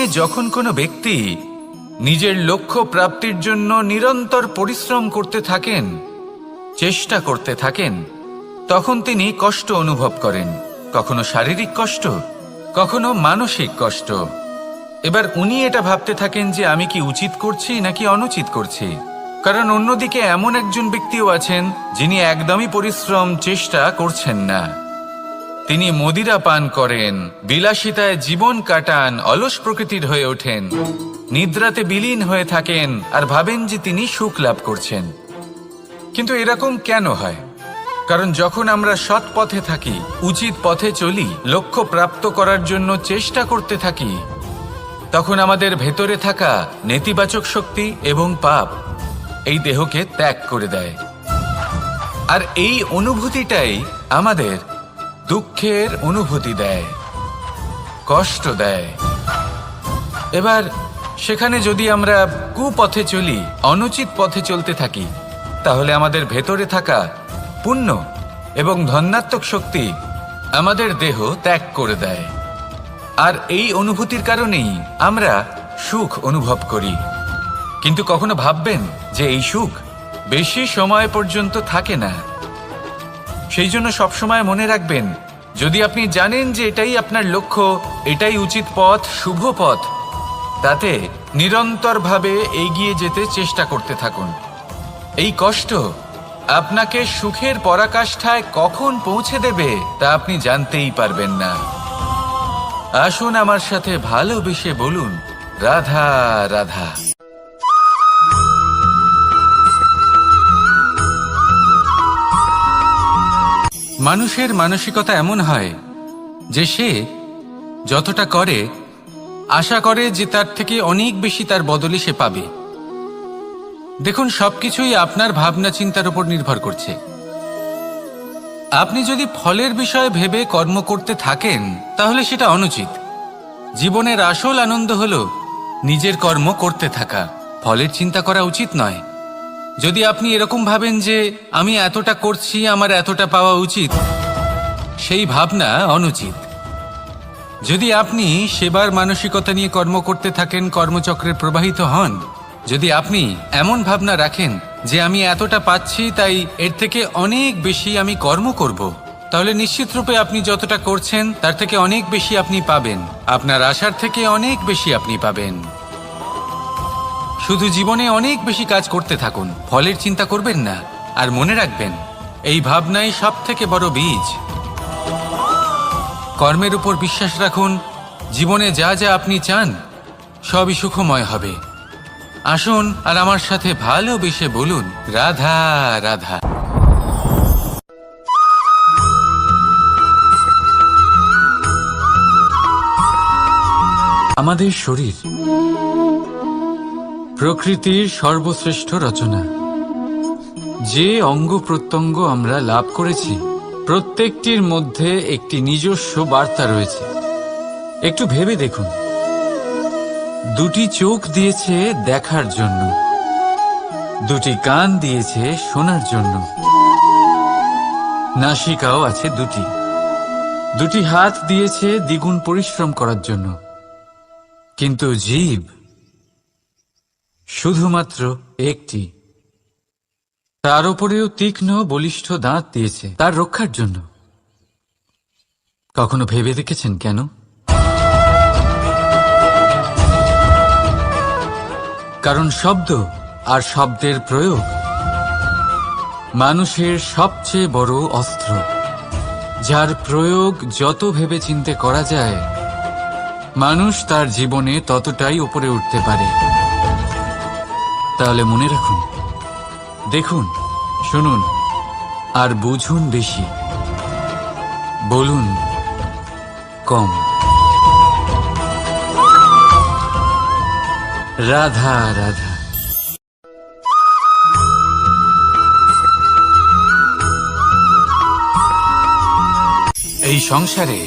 যখন কোনো ব্যক্তি নিজের লক্ষ্য প্রাপ্তির জন্য নিরন্তর পরিশ্রম করতে থাকেন, চেষ্টা করতে থাকেন, তখন তিনি কষ্ট অনুভব করেন, কখনো শারীরিক কষ্ট, কখনো মানসিক কষ্ট। এবার উনি এটা ভাবতে থাকেন যে আমি কি উচিত করছি নাকি অনুচিত করছি। কারণ অন্যদিকে এমন একজন ব্যক্তিও আছেন যিনি একদমই পরিশ্রম চেষ্টা করছেন না। তিনি মদিরা পান করেন, বিলাসিতায় জীবন কাটান, অলস প্রকৃতির হয়ে ওঠেন, নিদ্রাতে বিলীন হয়ে থাকেন আর ভাবেন যে তিনি সুখ লাভ করছেন। কিন্তু এরকম কেন হয়? কারণ যখন আমরা সৎ পথে থাকি, উচিত পথে চলি, লক্ষ্য প্রাপ্ত করার জন্য চেষ্টা করতে থাকি, তখন আমাদের ভেতরে থাকা নেতিবাচক শক্তি এবং পাপ এই দেহকে ত্যাগ করে দেয়। আর এই অনুভূতিটাই আমাদের দুঃখের অনুভূতি দেয়, কষ্ট দেয়। এবার সেখানে যদি আমরা কুপথে চলি, অনুচিত পথে চলতে থাকি, তাহলে আমাদের ভেতরে থাকা পুণ্য এবং ধনাত্মক শক্তি আমাদের দেহ ত্যাগ করে দেয়। আর এই অনুভূতির কারণেই আমরা সুখ অনুভব করি। কিন্তু কখনো ভাববেন যে এই সুখ বেশি সময় পর্যন্ত থাকে না। সেই জন্য সবসময় মনে রাখবেন, যদি আপনি জানেন যে এটাই আপনার লক্ষ্য, এটাই উচিত পথ, শুভ পথ, তাতে নিরন্তরভাবে এগিয়ে যেতে চেষ্টা করতে থাকুন। এই কষ্ট আপনাকে সুখের পরাকাষ্ঠায় কখন পৌঁছে দেবে তা আপনি জানতেই পারবেন না। আসুন আমার সাথে ভালোবেসে বলুন, রাধা রাধা। মানুষের মানসিকতা এমন হয় যে সে যতটা করে আশা করে যে তার থেকে অনেক বেশি তার বদলে সে পাবে। দেখুন, সবকিছুই আপনার ভাবনা চিন্তার উপর নির্ভর করছে। আপনি যদি ফলের বিষয়ে ভেবে কর্ম করতে থাকেন তাহলে সেটা অনুচিত। জীবনের আসল আনন্দ হলো নিজের কর্ম করতে থাকা, ফলের চিন্তা করা উচিত নয়। যদি আপনি এরকম ভাবেন যে আমি এতটা করছি, আমার এতটা পাওয়া উচিত, সেই ভাবনা অনুচিত। যদি আপনি সেবার মানসিকতা নিয়ে কর্ম করতে থাকেন, কর্মচক্রে প্রবাহিত হন, যদি আপনি এমন ভাবনা রাখেন যে আমি এতটা পাচ্ছি তাই এর থেকে অনেক বেশি আমি কর্ম করব, তাহলে নিশ্চিত রূপে আপনি যতটা করছেন তার থেকে অনেক বেশি আপনি পাবেন, আপনার আশার থেকে অনেক বেশি আপনি পাবেন। শুধু জীবনে অনেক বেশি কাজ করতে থাকুন, ফলের চিন্তা করবেন না। আর মনে রাখবেন, এই ভাবনাই সব থেকে বড় বীজ। কর্মের উপর বিশ্বাস রাখুন, জীবনে যা যা আপনি চান সবই সুখময় হবে। আসুন আর আমার সাথে ভালোবেসে বলুন, রাধা রাধা। আমাদের শরীর প্রকৃতির সর্বশ্রেষ্ঠ রচনা। যে অঙ্গ প্রত্যঙ্গ আমরা লাভ করেছি প্রত্যেকটির মধ্যে একটি নিজস্ব বার্তা রয়েছে। একটু ভেবে দেখুন, দুটি চোখ দিয়েছে দেখার জন্য, দুটি কান দিয়েছে শোনার জন্য, নাসিকাও আছে দুটি, দুটি হাত দিয়েছে দ্বিগুণ পরিশ্রম করার জন্য। কিন্তু জীব শুধুমাত্র একটি, তার উপরেও তীক্ষ্ণ বলিষ্ঠ দাঁত দিয়েছে তার রক্ষার জন্য। কখনো ভেবে দেখেছেন কেন? কারণ শব্দ আর শব্দের প্রয়োগ মানুষের সবচেয়ে বড় অস্ত্র, যার প্রয়োগ যত ভেবে চিন্তে করা যায় মানুষ তার জীবনে ততটাই উপরে উঠতে পারে। তাহলে মনে রাখুন, দেখুন, শুনুন আর বুঝুন বেশি, বলুন কম। রাধা রাধা। এই সংসারে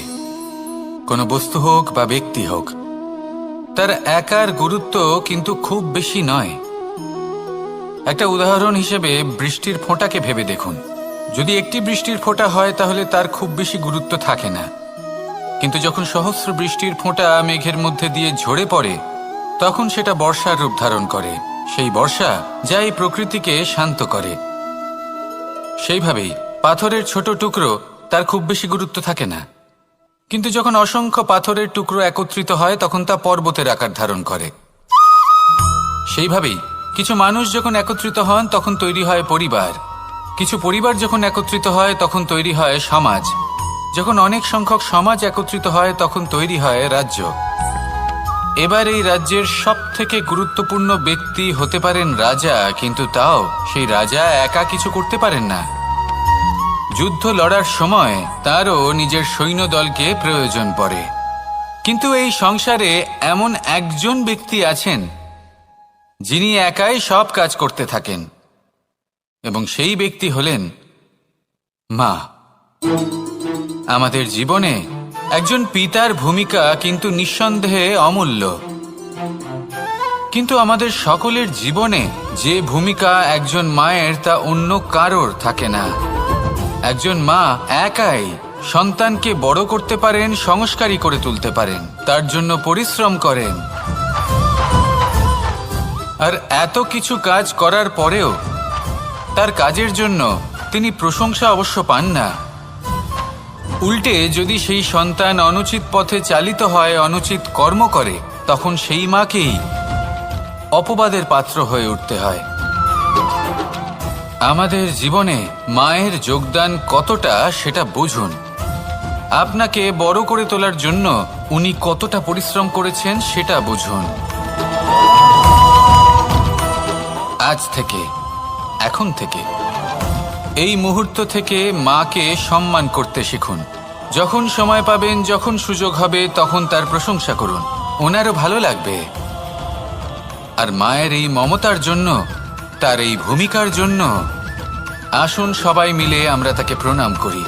কোনো বস্তু হোক বা ব্যক্তি হোক, তার একার গুরুত্ব কিন্তু খুব বেশি নয়। একটা উদাহরণ হিসেবে বৃষ্টির ফোঁটাকে ভেবে দেখুন। যদি একটি বৃষ্টির ফোঁটা হয় তাহলে তার খুব বেশি গুরুত্ব থাকে না। কিন্তু যখন সহস্র বৃষ্টির ফোঁটা মেঘের মধ্যে দিয়ে ঝরে পড়ে তখন সেটা বর্ষার রূপ ধারণ করে। সেই বর্ষা যা এই প্রকৃতিকে শান্ত করে। সেইভাবেই পাথরের ছোট টুকরো তার খুব বেশি গুরুত্ব থাকে না, কিন্তু যখন অসংখ্য পাথরের টুকরো একত্রিত হয় তখন তা পর্বতের আকার ধারণ করে। সেইভাবেই কিছু মানুষ যখন একত্রিত হন তখন তৈরি হয় পরিবার, কিছু পরিবার যখন একত্রিত হয় তখন তৈরি হয় সমাজ, যখন অনেক সংখ্যক সমাজ একত্রিত হয় তখন তৈরি হয় রাজ্য। এবার এই রাজ্যের সবথেকে গুরুত্বপূর্ণ ব্যক্তি হতে পারেন রাজা, কিন্তু তাও সেই রাজা একা কিছু করতে পারেন না। যুদ্ধ লড়ার সময় তারও নিজের সৈন্যদলকে প্রয়োজন পড়ে। কিন্তু এই সংসারে এমন একজন ব্যক্তি আছেন যিনি একাই সব কাজ করতে থাকেন, এবং সেই ব্যক্তি হলেন মা। আমাদের জীবনে একজন পিতার ভূমিকা কিন্তু নিঃসন্দেহে অমূল্য, কিন্তু আমাদের সকলের জীবনে যে ভূমিকা একজন মায়ের তা অন্য কারোর থাকে না। একজন মা একাই সন্তানকে বড় করতে পারেন, সংস্কারী করে তুলতে পারেন, তার জন্য পরিশ্রম করেন। আর এত কিছু কাজ করার পরেও তার কাজের জন্য তিনি প্রশংসা অবশ্য পান না। উল্টে যদি সেই সন্তান অনুচিত পথে চালিত হয়, অনুচিত কর্ম করে, তখন সেই মাকেই অপবাদের পাত্র হয়ে উঠতে হয়। আমাদের জীবনে মায়ের যোগদান কতটা সেটা বুঝুন। আপনাকে বড় করে তোলার জন্য উনি কতটা পরিশ্রম করেছেন সেটা বুঝুন। আজ থেকে, এখন থেকে, এই মুহূর্ত থেকে মাকে সম্মান করতে শিখুন। যখন সময় পাবেন, যখন সুযোগ হবে, তখন তার প্রশংসা করুন, ওনারও ভালো লাগবে। আর মায়ের এই মমতার জন্য, তার এই ভূমিকার জন্য আসুন সবাই মিলে আমরা তাকে প্রণাম করি,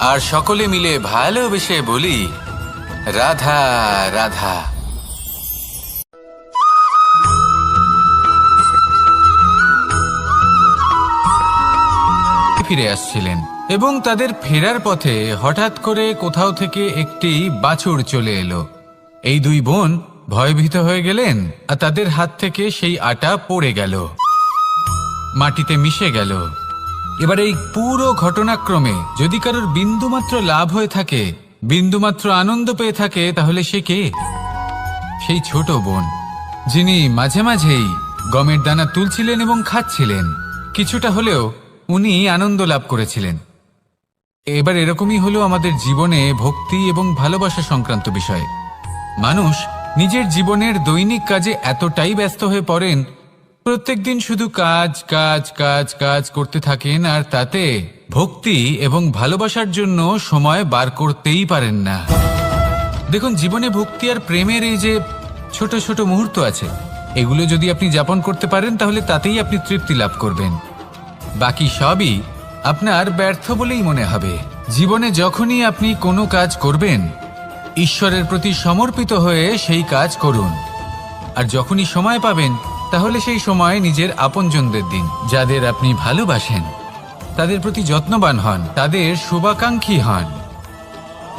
আর সকলে মিলে ভালোবেসে বলি রাধা রাধা। ফিরে আসছিলেন এবং তাদের ফেরার পথে হঠাৎ করে কোথাও থেকে একটি বাছুর চলে এলো। এই দুই বোন ভয়ভীত হয়ে গেলেন, আর তাদের হাত থেকে সেই আটা পড়ে গেল, মাটিতে মিশে গেল। এবার এই পুরো ঘটনাক্রমে যদি কারোর বিন্দুমাত্র লাভ হয়ে থাকে, বিন্দুমাত্র আনন্দ পেয়ে থাকে, তাহলে সে কে? সেই ছোট বোন, যিনি মাঝে মাঝেই গমের দানা তুলছিলেন এবং খাচ্ছিলেন। কিছুটা হলেও উনি আনন্দ লাভ করেছিলেন। এবার এরকমই হলো আমাদের জীবনে ভক্তি এবং ভালোবাসা সংক্রান্ত বিষয়। মানুষ নিজের জীবনের দৈনিক কাজে এতটাই ব্যস্ত হয়ে পড়েন, প্রত্যেকদিন শুধু কাজ কাজ কাজ কাজ করতে থাকেন, আর তাতে ভক্তি এবং ভালোবাসার জন্য সময় বার করতেই পারেন না। দেখুন, জীবনে ভক্তি আর প্রেমের এই যে ছোট ছোট মুহূর্ত আছে, এগুলো যদি আপনি যাপন করতে পারেন তাহলে তাতেই আপনি তৃপ্তি লাভ করবেন। বাকি সবই আপনার ব্যর্থ বলেই মনে হবে। জীবনে যখনই আপনি কোনো কাজ করবেন, ঈশ্বরের প্রতি সমর্পিত হয়ে সেই কাজ করুন। আর যখনই সময় পাবেন, তাহলে সেই সময় নিজের আপনজনদের দিন। যাদের আপনি ভালোবাসেন তাদের প্রতি যত্নবান হন, তাদের শুভাকাঙ্ক্ষী হন।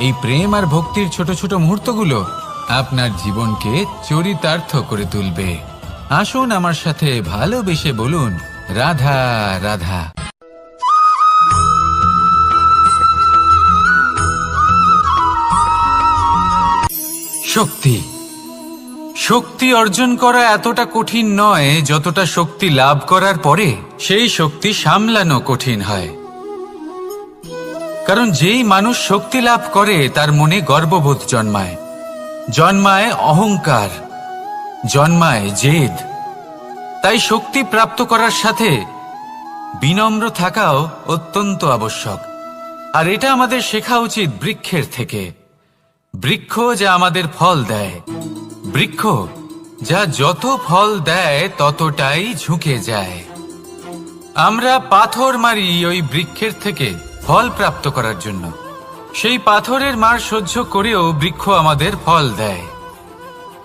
এই প্রেম আর ভক্তির ছোট ছোট মুহূর্তগুলো আপনার জীবনকে চরিতার্থ করে তুলবে। আসুন আমার সাথে ভালোবেসে বলুন রাধা রাধা। শক্তি শক্তি অর্জন করা এতটা কঠিন নয় যতটা শক্তি লাভ করার পরে সেই শক্তি সামলানো কঠিন হয়। কারণ যেই মানুষ শক্তি লাভ করে তার মনে গর্ববোধ জন্মায়, জন্মায় অহংকার, জন্মায় জেদ। তাই শক্তি প্রাপ্ত করার সাথে বিনম্র থাকাও অত্যন্ত আবশ্যক। আর এটা আমাদের শেখা উচিত বৃক্ষের থেকে। বৃক্ষ যা আমাদের ফল দেয়, বৃক্ষ যা যত ফল দেয় ততটাই ঝুঁকে যায়। আমরা পাথর মারি ওই বৃক্ষের থেকে ফল প্রাপ্ত করার জন্য। সেই পাথরের মার সহ্য করেও বৃক্ষ আমাদের ফল দেয়।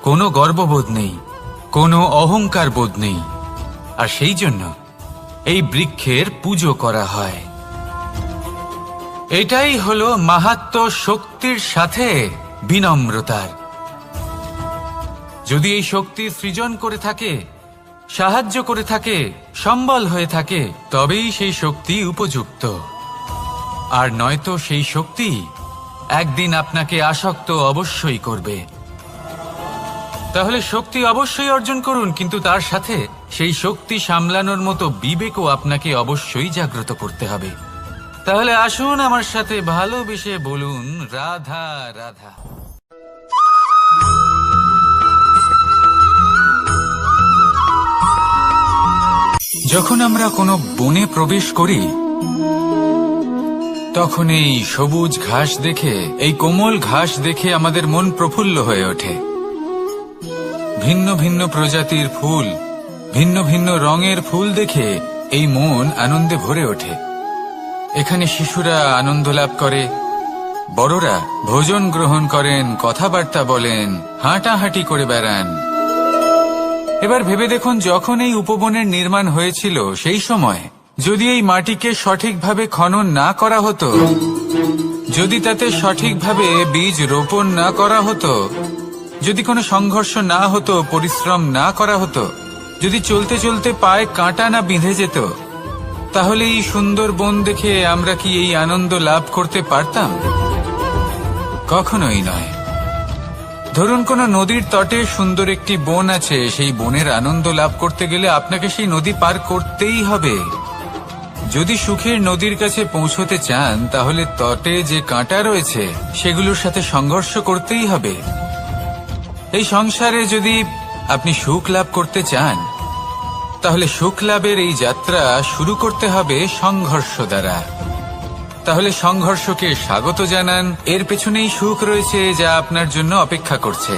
কোনো গর্ববোধ নেই, কোনো অহংকার বোধ নেই, আর সেই জন্য এই বৃক্ষের পুজো করা হয়। এটাই হলো মাহাত্ম্য শক্তির সাথে বিনম্রতার। যদি এই শক্তি সৃজন করে থাকে, সাহায্য করে থাকে, সম্বল হয়ে থাকে, তবেই সেই শক্তি উপযুক্ত। আর নয়তো সেই শক্তি একদিন আপনাকে আসক্ত অবশ্যই করবে। তাহলে শক্তি অবশ্যই অর্জন করুন, কিন্তু তার সাথে সেই শক্তি সামলানোর মতো বিবেকও আপনাকে অবশ্যই জাগ্রত করতে হবে। তাহলে আসুন আমার সাথে ভালোবেসে বলুন, রাধা রাধা। যখন আমরা কোনো বনে প্রবেশ করি, তখন এই সবুজ ঘাস দেখে, এই কোমল ঘাস দেখে আমাদের মন প্রফুল্ল হয়ে ওঠে। ভিন্ন ভিন্ন প্রজাতির ফুল, ভিন্ন ভিন্ন রঙের ফুল দেখে এই মন আনন্দে ভরে ওঠে। এখানে শিশুরা আনন্দ লাভ করে, বড়রা ভোজন গ্রহণ করেন, কথাবার্তা বলেন, হাঁটাহাঁটি করে বেড়ান। এবার ভেবে দেখুন, যখন এই উপবনের নির্মাণ হয়েছিল সেই সময় যদি এই মাটিকে সঠিকভাবে খনন না করা হতো, যদি তাতে সঠিকভাবে বীজ রোপণ না করা হতো, যদি কোনো সংঘর্ষ না হতো, পরিশ্রম না করা হতো, যদি চলতে চলতে পায়ে কাঁটা না বিঁধে যেত, তাহলে এই সুন্দর বন দেখে আমরা কি এই আনন্দ লাভ করতে পারতাম? কখনোই নয়। ধরুন কোনো নদীর তটে সুন্দর একটি বন আছে, সেই বনের আনন্দ লাভ করতে গেলে আপনাকে সেই নদী পার করতেই হবে। যদি সুখের নদীর কাছে পৌঁছতে চান, তাহলে তটে যে কাঁটা রয়েছে সেগুলোর সাথে সংঘর্ষ করতেই হবে। এই সংসারে যদি আপনি সুখ লাভ করতে চান, তাহলে সুখ লাভের এই যাত্রা শুরু করতে হবে সংঘর্ষ দ্বারা। তাহলে সংঘর্ষকে স্বাগত জানান, এর পেছনেই সুখ রয়েছে যা আপনার জন্য অপেক্ষা করছে।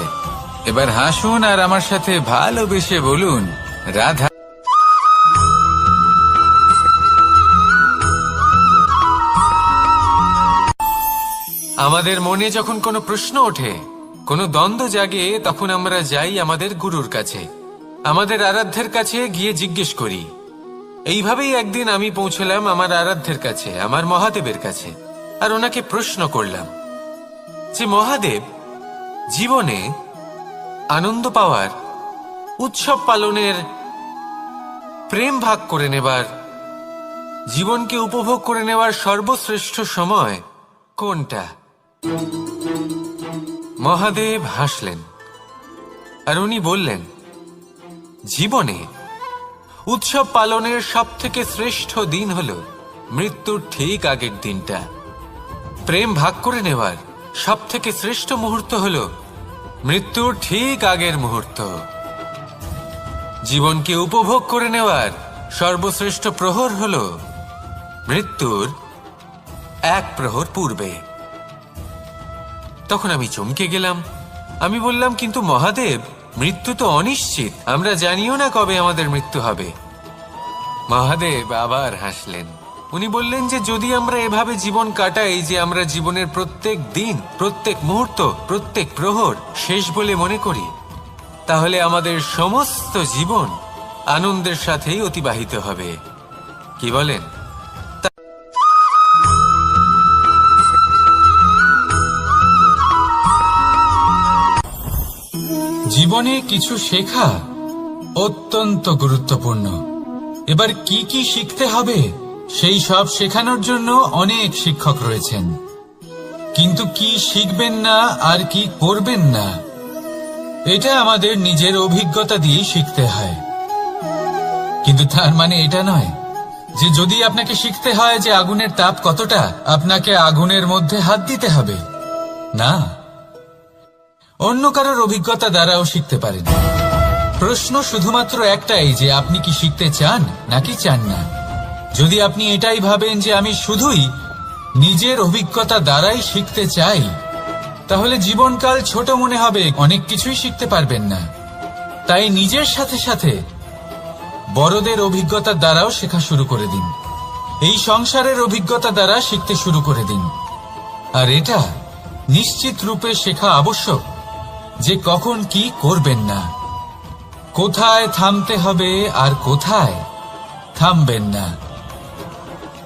এবার হাসুন আর আমার সাথে ভালোবেসে বলুন, রাধা। আমাদের মনে যখন কোনো প্রশ্ন ওঠে, কোনো দ্বন্দ্ব জাগে, তখন আমরা যাই আমাদের গুরুর কাছে, আমাদের আরাধ্যের কাছে গিয়ে জিজ্ঞেস করি। এইভাবেই একদিন আমি পৌঁছলাম আমার আরাধ্যের কাছে, আমার মহাদেবের কাছে, আর ওনাকে প্রশ্ন করলাম যে মহাদেব, জীবনে আনন্দ পাওয়ার, উৎসব পালনের, প্রেম ভাগ করে নেবার, জীবনকে উপভোগ করে নেওয়ার সর্বশ্রেষ্ঠ সময় কোনটা? মহাদেব হাসলেন আর উনি বললেন, জীবনে উৎসব পালনের সবথেকে শ্রেষ্ঠ দিন হল মৃত্যুর ঠিক আগের দিনটা। প্রেম ভাগ করে নেওয়ার সবথেকে শ্রেষ্ঠ মুহূর্ত হল মৃত্যুর ঠিক আগের মুহূর্ত। জীবনকে উপভোগ করে নেওয়ার সর্বশ্রেষ্ঠ প্রহর হল মৃত্যুর এক প্রহর পূর্বে। তখন আমি চমকে গেলাম। আমি বললাম, কিন্তু মহাদেব, মৃত্যু তো অনিশ্চিত, আমরা জানিও না কবে আমাদের মৃত্যু হবে। মহাদেব আবার হাসলেন। উনি বললেন যে যদি আমরা এভাবে জীবন কাটাই যে আমরা জীবনের প্রত্যেক দিন, প্রত্যেক মুহূর্ত, প্রত্যেক প্রহর শেষ বলে মনে করি, তাহলে আমাদের সমস্ত জীবন আনন্দের সাথেই অতিবাহিত হবে। কি বলেন? জীবনে কিছু শেখা অত্যন্ত গুরুত্বপূর্ণ। এবার কি কি শিখতে হবে সেই সব শেখানোর জন্য অনেক শিক্ষক রয়েছেন, কিন্তু কি শিখবেন না আর কি করবেন না, এটা আমাদের নিজের অভিজ্ঞতা দিয়ে শিখতে হয়। কিন্তু তার মানে এটা নয় যে যদি আপনাকে শিখতে হয় যে আগুনের তাপ কতটা, আপনাকে আগুনের মধ্যে হাত দিতে হবে। না, অন্য কারোর অভিজ্ঞতা দ্বারাও শিখতে পারেন। প্রশ্ন শুধুমাত্র একটাই যে আপনি কি শিখতে চান নাকি চান না। যদি আপনি এটাই ভাবেন যে আমি শুধুই নিজের অভিজ্ঞতা দ্বারাই শিখতে চাই, তাহলে জীবনকাল ছোট মনে হবে, অনেক কিছুই শিখতে পারবেন না। তাই নিজের সাথে সাথে বড়দের অভিজ্ঞতা দ্বারাও শেখা শুরু করে দিন। এই সংসারের অভিজ্ঞতা দ্বারা শিখতে শুরু করে দিন। আর এটা নিশ্চিত রূপে শেখা আবশ্যক যে কখন কি করবেন না, কোথায় থামতে হবে আর কোথায় থামবেন না।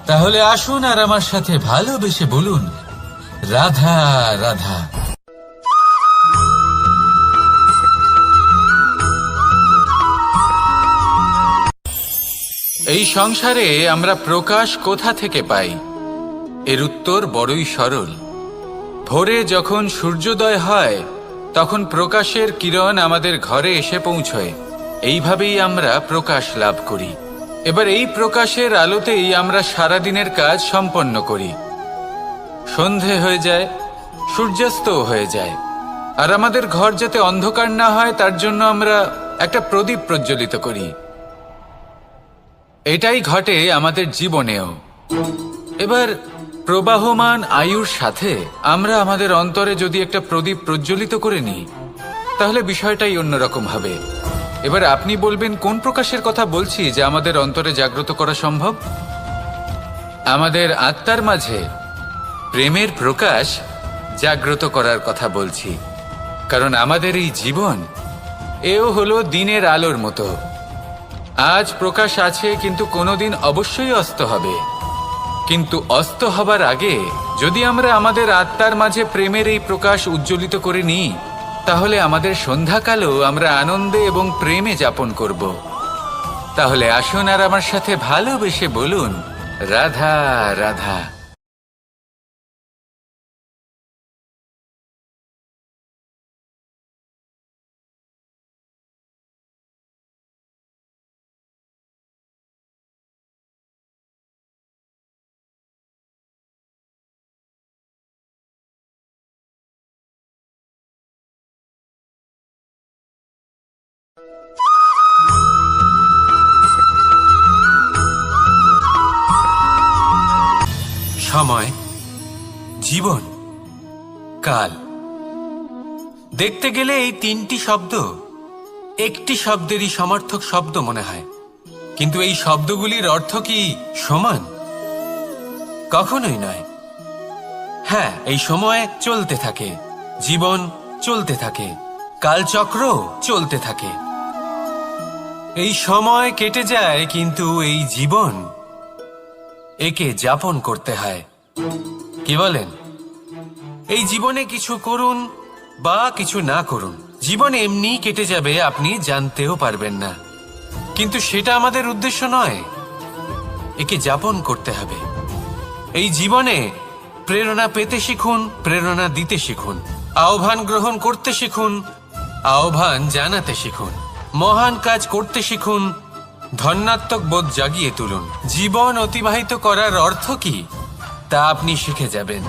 তাহলে আসুন আর আমার সাথে ভালোবেসে বলুন, রাধা রাধা। এই সংসারে আমরা প্রকাশ কোথা থেকে পাই? এর উত্তর বড়ই সরল। ভোরে যখন সূর্যোদয় হয় তখন প্রকাশের কিরণ আমাদের ঘরে এসে পৌঁছয়। এইভাবেই আমরা প্রকাশ লাভ করি। এবার এই প্রকাশের আলোতেই আমরা সারাদিনের কাজ সম্পন্ন করি। সন্ধে হয়ে যায়, সূর্যাস্তও হয়ে যায়। আর আমাদের ঘর যাতে অন্ধকার না হয় তার জন্য আমরা একটা প্রদীপ প্রজ্বলিত করি। এটাই ঘটে আমাদের জীবনেও। এবার প্রবাহমান আয়ুর সাথে আমরা আমাদের অন্তরে যদি একটা প্রদীপ প্রজ্বলিত করে নিই তাহলে বিষয়টাই অন্যরকম হবে। এবার আপনি বলবেন কোন প্রকাশের কথা বলছি যা আমাদের অন্তরে জাগ্রত করা সম্ভব? আমাদের আত্মার মাঝে প্রেমের প্রকাশ জাগ্রত করার কথা বলছি। কারণ আমাদের এই জীবন এও হলো দিনের আলোর মতো। আজ প্রকাশ আছে, কিন্তু কোনোদিন অবশ্যই অস্ত হবে। কিন্তু অস্ত হবার আগে যদি আমরা আমাদের আত্মার মাঝে প্রেমের এই প্রকাশ উজ্জ্বলিত করে নিই তাহলে আমাদের সন্ধ্যাকালও আমরা আনন্দে এবং প্রেমে যাপন করব। তাহলে আসুন আর আমার সাথে ভালোবেসে বলুন, রাধা রাধা। সময়, জীবন, কাল। দেখতে গেলে এই তিনটি শব্দ একটি শব্দেরই সমার্থক শব্দ মনে হয়, কিন্তু এই শব্দগুলির অর্থ কি সমান? কখনোই নয়। হ্যাঁ, এই সময় চলতে থাকে, জীবন চলতে থাকে, কালচক্র চলতে থাকে। এই সময় কেটে যায়, কিন্তু এই জীবন একে যাপন করতে হয়। কি বলেন? এই জীবনে কিছু করুন বা কিছু না করুন, জীবন এমনি কেটে যাবে, আপনি জানতেও পারবেন না। কিন্তু সেটা আমাদের উদ্দেশ্য নয়, একে যাপন করতে হবে। এই জীবনে প্রেরণা পেতে শিখুন, প্রেরণা দিতে শিখুন, আহ্বান গ্রহণ করতে শিখুন, আহ্বান জানাতে শিখুন, মহান কাজ করতে শিখুন, ধন্যাত্মক বোধ জাগিয়ে তুলুন। জীবন অতিবাহিত করার অর্থ কি তা আপনি শিখে যাবেন।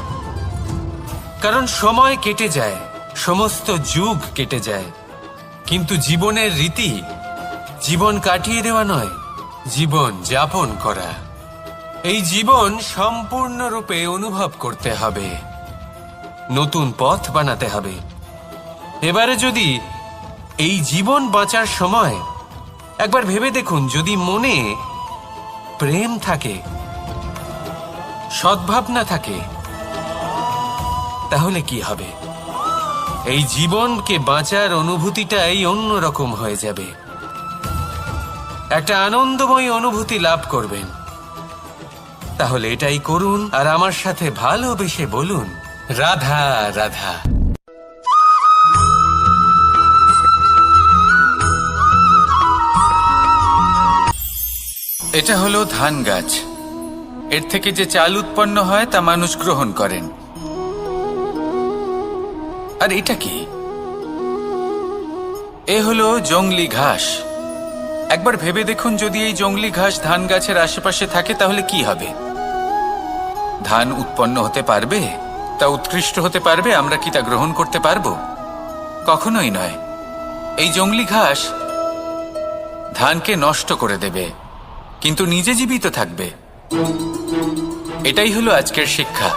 কারণ সময় কেটে যায়, সমস্ত যুগ কেটে যায়, কিন্তু জীবনের রীতি জীবন কাটিয়ে দেওয়া নয়, জীবন যাপন করা। এই জীবন সম্পূর্ণরূপে অনুভব করতে হবে, নতুন পথ বানাতে হবে। এবারে যদি এই জীবন বাঁচার সময় একবার ভেবে দেখুন, যদি মনে প্রেম থাকে, সদ্ভাবনা থাকে, তাহলে কি হবে? এই জীবনকে বাঁচার অনুভূতিটাই অন্যরকম হয়ে যাবে। একটা আনন্দময় অনুভূতি লাভ করবেন। তাহলে এটাই করুন আর আমার সাথে ভালোবেসে বলুন, রাধা রাধা। এটা হলো ধান গাছ। এর থেকে যে চাল উৎপন্ন হয় তা মানুষ গ্রহণ করেন। আর এটা কি? এ হলো জংলি ঘাস। একবার ভেবে দেখুন, যদি এই জংলি ঘাস ধান গাছের আশেপাশে থাকে তাহলে কি হবে? ধান উৎপন্ন হতে পারবে? তা উৎকৃষ্ট হতে পারবে? আমরা কি তা গ্রহণ করতে পারবো? কখনোই নয়। এই জংলি ঘাস ধানকে নষ্ট করে দেবে, কিন্তু নিজে জীবিত থাকবে। এটাই হলো আজকের শিক্ষা।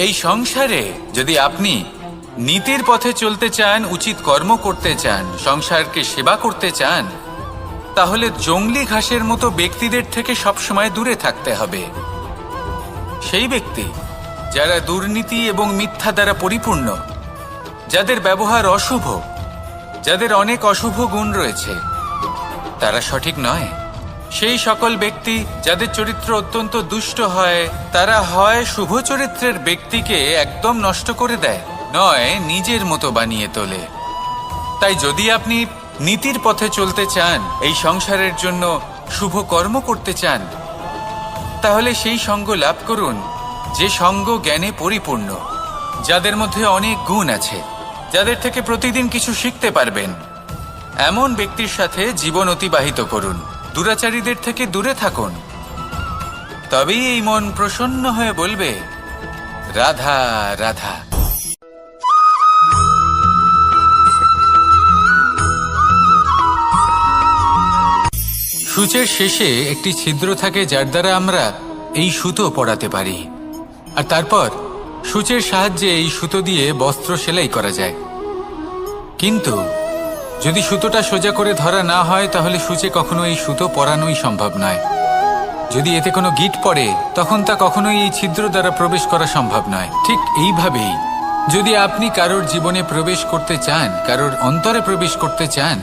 এই সংসারে যদি আপনি নীতির পথে চলতে চান, উচিত কর্ম করতে চান, সংসারকে সেবা করতে চান, তাহলে জংলি ঘাসের মতো ব্যক্তিদের থেকে সবসময় দূরে থাকতে হবে। সেই ব্যক্তি যারা দুর্নীতি এবং মিথ্যা দ্বারা পরিপূর্ণ, যাদের ব্যবহার অশুভ, যাদের অনেক অশুভ গুণ রয়েছে, তারা সঠিক নয়। সেই সকল ব্যক্তি যাদের চরিত্র অত্যন্ত দুষ্ট হয়, তারা হয় শুভ চরিত্রের ব্যক্তিকে একদম নষ্ট করে দেয়, নয় নিজের মতো বানিয়ে তোলে। তাই যদি আপনি নীতির পথে চলতে চান, এই সংসারের জন্য শুভ কর্ম করতে চান, তাহলে সেই সঙ্গ লাভ করুন যে সঙ্গ জ্ঞানে পরিপূর্ণ, যাদের মধ্যে অনেক গুণ আছে, যাদের থেকে প্রতিদিন কিছু শিখতে পারবেন। এমন ব্যক্তির সাথে জীবন অতিবাহিত করুন, দুরাচারীদের থেকে দূরে থাকুন। তবেই এই মন প্রসন্ন হয়ে বলবে, রাধা রাধা। সূচের শেষে একটি ছিদ্র থাকে, যার দ্বারা আমরা এই সুতো পরাতে পারি, আর তারপর সূচের সাহায্যে এই সুতো দিয়ে বস্ত্র সেলাই করা যায়। কিন্তু যদি সুতোটা সোজা করে ধরা না হয়, তাহলে সূচে কখনো এই সুতো পরানোই সম্ভব নয়। যদি এতে কোনো গিঁট পড়ে, তখন তা কখনোই এই ছিদ্র দ্বারা প্রবেশ করা সম্ভব নয়। ঠিক এইভাবেই যদি আপনি কারোর জীবনে প্রবেশ করতে চান, কারোর অন্তরে প্রবেশ করতে চান,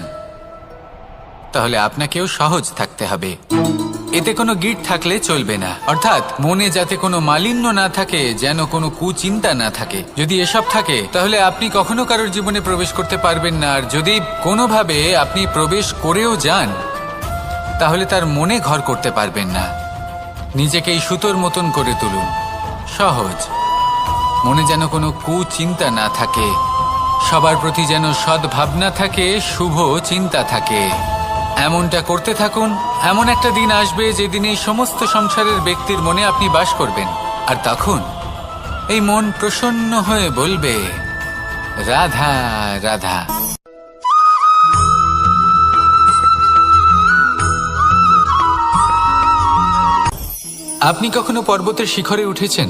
তাহলে আপনাকেও সহজ থাকতে হবে। এতে কোনো গিঁট থাকলে চলবে না, অর্থাৎ মনে যাতে কোনো মালিন্য না থাকে, যেন কোনো কুচিন্তা না থাকে। যদি এসব থাকে, তাহলে আপনি কখনো কারোর জীবনে প্রবেশ করতে পারবেন না। আর যদি কোনোভাবে আপনি প্রবেশ করেও যান, তাহলে তার মনে ঘর করতে পারবেন না। নিজেকে এই সুতোর মতন করে তুলুন, সহজ। মনে যেন কোনো কুচিন্তা না থাকে, সবার প্রতি যেন সদ্ভাবনা থাকে, শুভ চিন্তা থাকে। এমনটা করতে থাকুন। এমন একটা দিন আসবে যেদিন এই সমস্ত সংসারের ব্যক্তির মনে আপনি বাস করবেন, আর তখন এই মন প্রসন্ন হয়ে বলবে, রাধা রাধা। আপনি কখনো পর্বতের শিখরে উঠেছেন?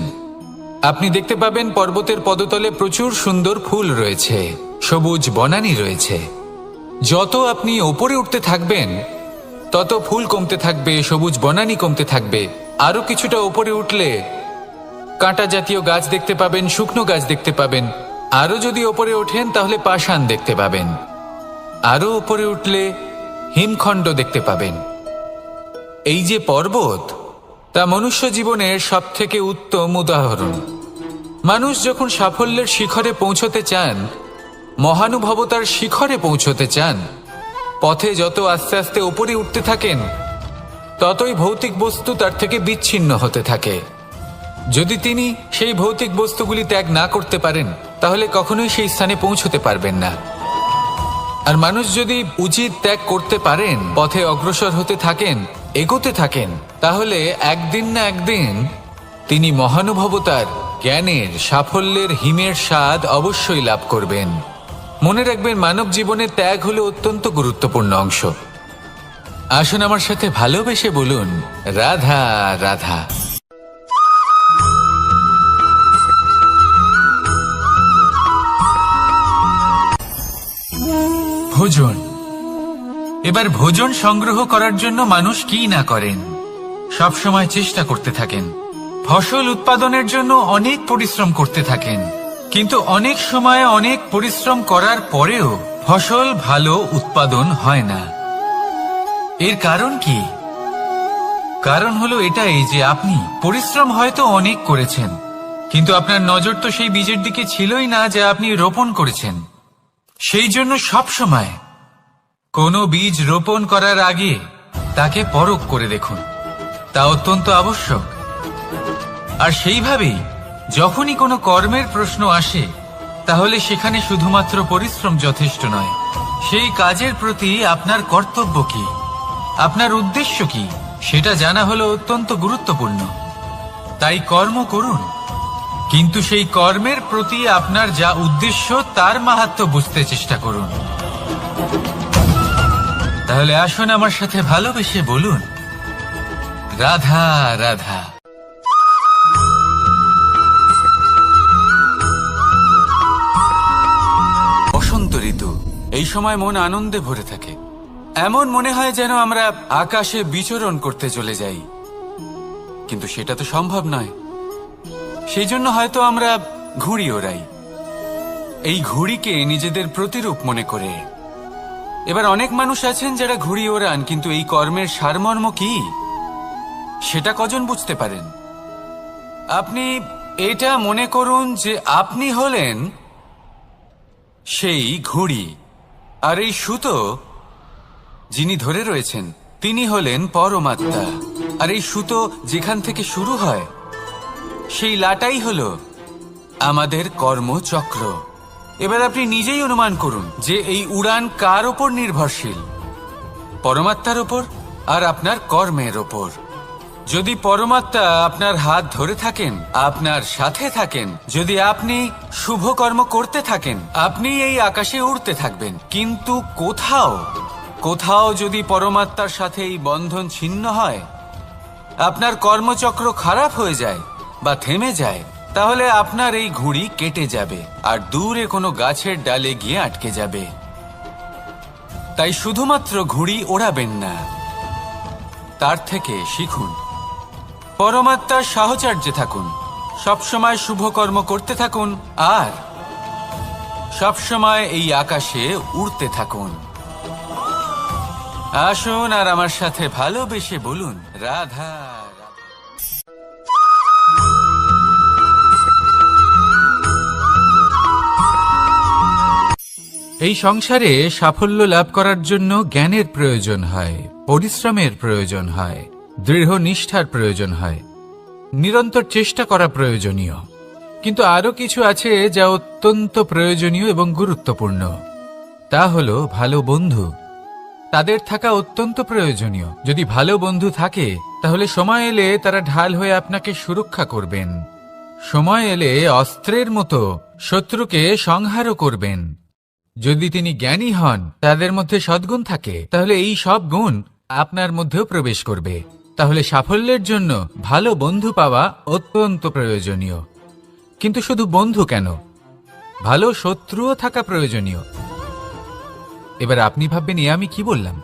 আপনি দেখতে পাবেন পর্বতের পদতলে প্রচুর সুন্দর ফুল রয়েছে, সবুজ বনানী রয়েছে। যত আপনি ওপরে উঠতে থাকবেন, তত ফুল কমতে থাকবে, সবুজ বনানী কমতে থাকবে। আরো কিছুটা ওপরে উঠলে কাঁটা জাতীয় গাছ দেখতে পাবেন, শুকনো গাছ দেখতে পাবেন। আরো যদি ওপরে ওঠেন, তাহলে পাষাণ দেখতে পাবেন। আরো ওপরে উঠলে হিমখণ্ড দেখতে পাবেন। এই যে পর্বত, তা মনুষ্য জীবনের সব থেকে উত্তম উদাহরণ। মানুষ যখন সাফল্যের শিখরে পৌঁছতে চান, মহানুভবতার শিখরে পৌঁছতে চান, পথে যত আস্তে আস্তে উপরে উঠতে থাকেন, ততই ভৌতিক বস্তু তার থেকে বিচ্ছিন্ন হতে থাকে। যদি তিনি সেই ভৌতিক বস্তুগুলি ত্যাগ না করতে পারেন, তাহলে কখনোই সেই স্থানে পৌঁছতে পারবেন না। আর মানুষ যদি উচিত ত্যাগ করতে পারেন, পথে অগ্রসর হতে থাকেন, এগোতে থাকেন, তাহলে একদিন না একদিন তিনি মহানুভবতার, জ্ঞানের, সাফল্যের হিমের স্বাদ অবশ্যই লাভ করবেন। মনে রাখবেন, মানব জীবনে ত্যাগ হলো অত্যন্ত গুরুত্বপূর্ণ অংশ। আসুন আমার সাথে ভালোবেসে বলুন, রাধা রাধা। ভোজন। এবার ভোজন সংগ্রহ করার জন্য মানুষ কি না করেন, সব সময় চেষ্টা করতে থাকেন। ফসল উৎপাদনের জন্য অনেক পরিশ্রম করতে থাকেন, কিন্তু অনেক সময় অনেক পরিশ্রম করার পরেও ফসল ভালো উৎপাদন হয় না। এর কারণ কি? কারণ হলো এটাই যে আপনি পরিশ্রম হয়তো অনেক করেছেন, কিন্তু আপনার নজর তো সেই বীজের দিকে ছিলই না যা আপনি রোপণ করেছেন। সেই জন্য সব সময় কোনো বীজ রোপণ করার আগে তাকে পরখ করে দেখুন, তা অত্যন্ত আবশ্যক। আর সেইভাবেই যখনই কোনো কর্মের প্রশ্ন আসে, তাহলে সেখানে শুধুমাত্র পরিশ্রম যথেষ্ট নয়। সেই কাজের প্রতি আপনার কর্তব্য কি, আপনার উদ্দেশ্য কি, সেটা জানা হলো অত্যন্ত গুরুত্বপূর্ণ। তাই কর্ম করুন, কিন্তু সেই কর্মের প্রতি আপনার যা উদ্দেশ্য, তার মাহাত্ম্য বুঝতে চেষ্টা করুন। তাহলে আসুন আমার সাথে ভালোবেসে বলুন, রাধা রাধা। বসন্ত ঋতু, এই সময় মন আনন্দে ভরে থাকে। এমন মনে হয় যেন আমরা আকাশে বিচরণ করতে চলে যাই, কিন্তু সেটা তো সম্ভব নয়। সেই জন্য হয়তো আমরা ঘুড়ি ওড়াই, এই ঘুড়িকে নিজেদের প্রতিরূপ মনে করে। এবার অনেক মানুষ আছেন যারা ঘুড়ি ওড়ান, কিন্তু এই কর্মের সারমর্ম কি সেটা কজন বুঝতে পারেন? আপনি এটা মনে করুন যে আপনি হলেন সেই ঘুড়ি, আর এই সুতো যিনি ধরে রয়েছেন তিনি হলেন পরমাত্মা। আর এই সুতো যেখান থেকে শুরু হয় সেই লাটাই হলো আমাদের কর্মচক্র। এবার আপনি নিজেই অনুমান করুন যে এই উড়ান কার ওপর নির্ভরশীল, পরমাত্মার ওপর আর আপনার কর্মের ওপর। যদি পরমাত্মা আপনার হাত ধরে থাকেন, আপনার সাথে থাকেন, যদি আপনি শুভ কর্ম করতে থাকেন, আপনি এই আকাশে উড়তে থাকবেন। কিন্তু কোথাও কোথাও যদি পরমাত্মার সাথে এই বন্ধন ছিন্ন হয়, আপনার কর্মচক্র খারাপ হয়ে যায় বা থেমে যায়, তাহলে আপনার এই ঘুড়ি কেটে যাবে আর দূরে কোনো গাছের ডালে গিয়ে আটকে যাবে। তাই শুধুমাত্র ঘুড়ি ওড়াবেন না, তার থেকে শিখুন, পরমাত্মার সাহচর্যে থাকুন, সবসময় শুভ কর্ম করতে থাকুন আর সবসময় এই আকাশে উড়তে থাকুন। আসুন আর আমার সাথে ভালোবেসে বলুন, রাধা রাধা। এই সংসারে সাফল্য লাভ করার জন্য জ্ঞানের প্রয়োজন হয়, পরিশ্রমের প্রয়োজন হয়, দৃঢ় নিষ্ঠার প্রয়োজন হয়, নিরন্তর চেষ্টা করা প্রয়োজনীয়। কিন্তু আরো কিছু আছে যা অত্যন্ত প্রয়োজনীয় এবং গুরুত্বপূর্ণ। তা হলো ভালো বন্ধু। তাদের থাকা অত্যন্ত প্রয়োজনীয়। যদি ভালো বন্ধু থাকে তাহলে সময় এলে তারা ঢাল হয়ে আপনাকে সুরক্ষা করবেন। সময় এলে অস্ত্রের মতো শত্রুকে সংহারও করবেন। যদি তিনি জ্ঞানী হন, তাদের মধ্যে সদ্গুণ থাকে, তাহলে এই সব গুণ আপনার মধ্যেও প্রবেশ করবে। তাহলে সাফল্যের জন্য ভালো বন্ধু পাওয়া অত্যন্ত প্রয়োজনীয়। কিন্তু শুধু বন্ধু কেন, ভালো শত্রুও থাকা প্রয়োজনীয়। এবার আপনি ভাববেন, আমি কি বললাম?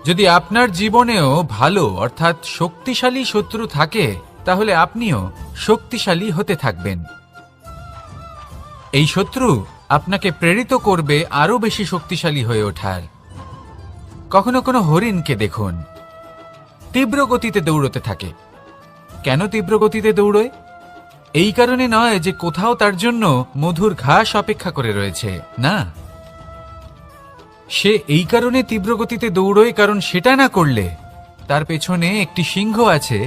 যদি আপনার জীবনেও ভালো অর্থাৎ শক্তিশালী শত্রু থাকে, তাহলে আপনিও শক্তিশালী হতে থাকবেন। এই শত্রু আপনাকে প্রেরিত করবে আরো বেশি শক্তিশালী হয়ে ওঠার। কখনো কোনো হরিণকে দেখুন, তীব্র গতিতে দৌড়তে থাকে। কেন তীব্র গতিতে দৌড়য়? এই কারণে নয় যে কোথাও তার জন্য মধুর ঘাস অপেক্ষা করে রয়েছে, না। সে এই কারণে তীব্র গতিতে দৌড়য় কারণ সেটা না করলে তার পেছনে একটি সিংহ আছে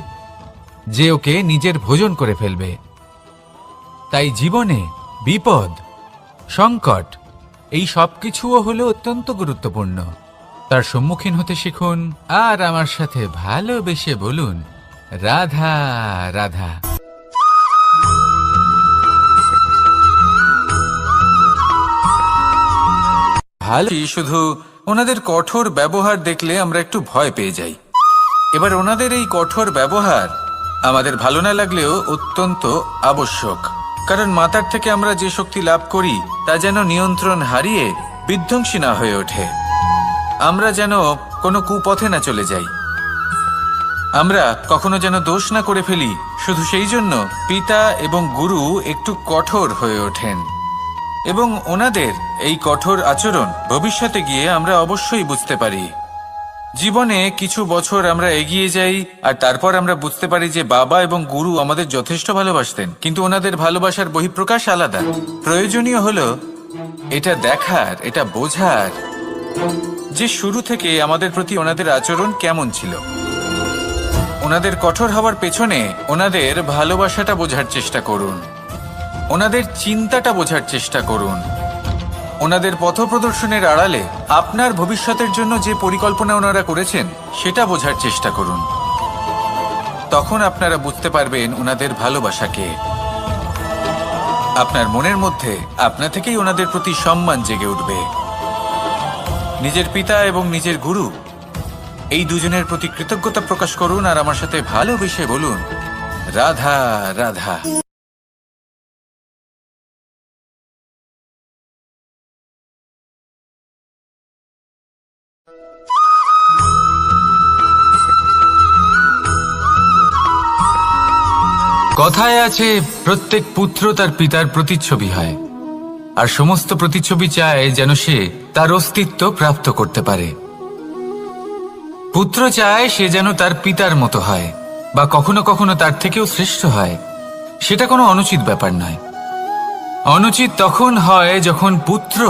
যে ওকে নিজের ভোজন করে ফেলবে। তাই জীবনে বিপদ, সংকট, এই সবকিছুও হলো অত্যন্ত গুরুত্বপূর্ণ। তার সম্মুখীন হতে শিখুন আর আমার সাথে ভালোবেসে বলুন, রাধা রাধা। ভালো, শুধু ওনাদের কঠোর ব্যবহার দেখলে আমরা একটু ভয় পেয়ে যাই। এবার ওনাদের এই কঠোর ব্যবহার আমাদের ভালো না লাগলেও অত্যন্ত আবশ্যক, কারণ মাতার থেকে আমরা যে শক্তি লাভ করি তা যেন নিয়ন্ত্রণ হারিয়ে বিধ্বংসী না হয়ে ওঠে। আমরা যেন কোনো কুপথে না চলে যাই, আমরা কখনো যেন দোষ না করে ফেলি। শুধু সেই জন্য পিতা এবং গুরু একটু কঠোর হয়ে ওঠেন, এবং ওনাদের এই কঠোর আচরণ ভবিষ্যতে গিয়ে আমরা অবশ্যই বুঝতে পারি। জীবনে কিছু বছর আমরা এগিয়ে যাই আর তারপর আমরা বুঝতে পারি যে বাবা এবং গুরু আমাদের যথেষ্ট ভালোবাসতেন, কিন্তু ওনাদের ভালোবাসার বহিঃপ্রকাশ আলাদা। প্রয়োজনীয় হলো এটা দেখার, এটা বোঝার যে শুরু থেকে আমাদের প্রতি ওনাদের আচরণ কেমন ছিল। ওনাদের কঠোর হওয়ার পেছনে ওনাদের ভালোবাসাটা বোঝার চেষ্টা করুন, ওনাদের চিন্তাটা বোঝার চেষ্টা করুন, ওনাদের পথপ্রদর্শনের আড়ালে আপনার ভবিষ্যতের জন্য যে পরিকল্পনা ওনারা করেছেন সেটা বোঝার চেষ্টা করুন। তখন আপনারা বুঝতে পারবেন ওনাদের ভালোবাসাকে। আপনার মনের মধ্যে আপনা থেকেই ওনাদের প্রতি সম্মান জেগে উঠবে। নিজের পিতা এবং নিজের গুরু এই দুজনের প্রতি কৃতজ্ঞতা প্রকাশ করুন আর আমার সাথে ভালোবেসে বলুন, রাধা রাধা। কথায় আছে, প্রত্যেক পুত্র তার পিতার প্রতিচ্ছবি হয়। আর সমস্ত প্রতিচ্ছবি চায় যেন সে তার অস্তিত্ব প্রাপ্ত করতে পারে। পুত্র চায় সে যেন তার পিতার মতো হয় বা কখনো কখনো তার থেকেও শ্রেষ্ঠ হয়। সেটা কোনো অনুচিত ব্যাপার নয়। অনুচিত তখন হয় যখন পুত্র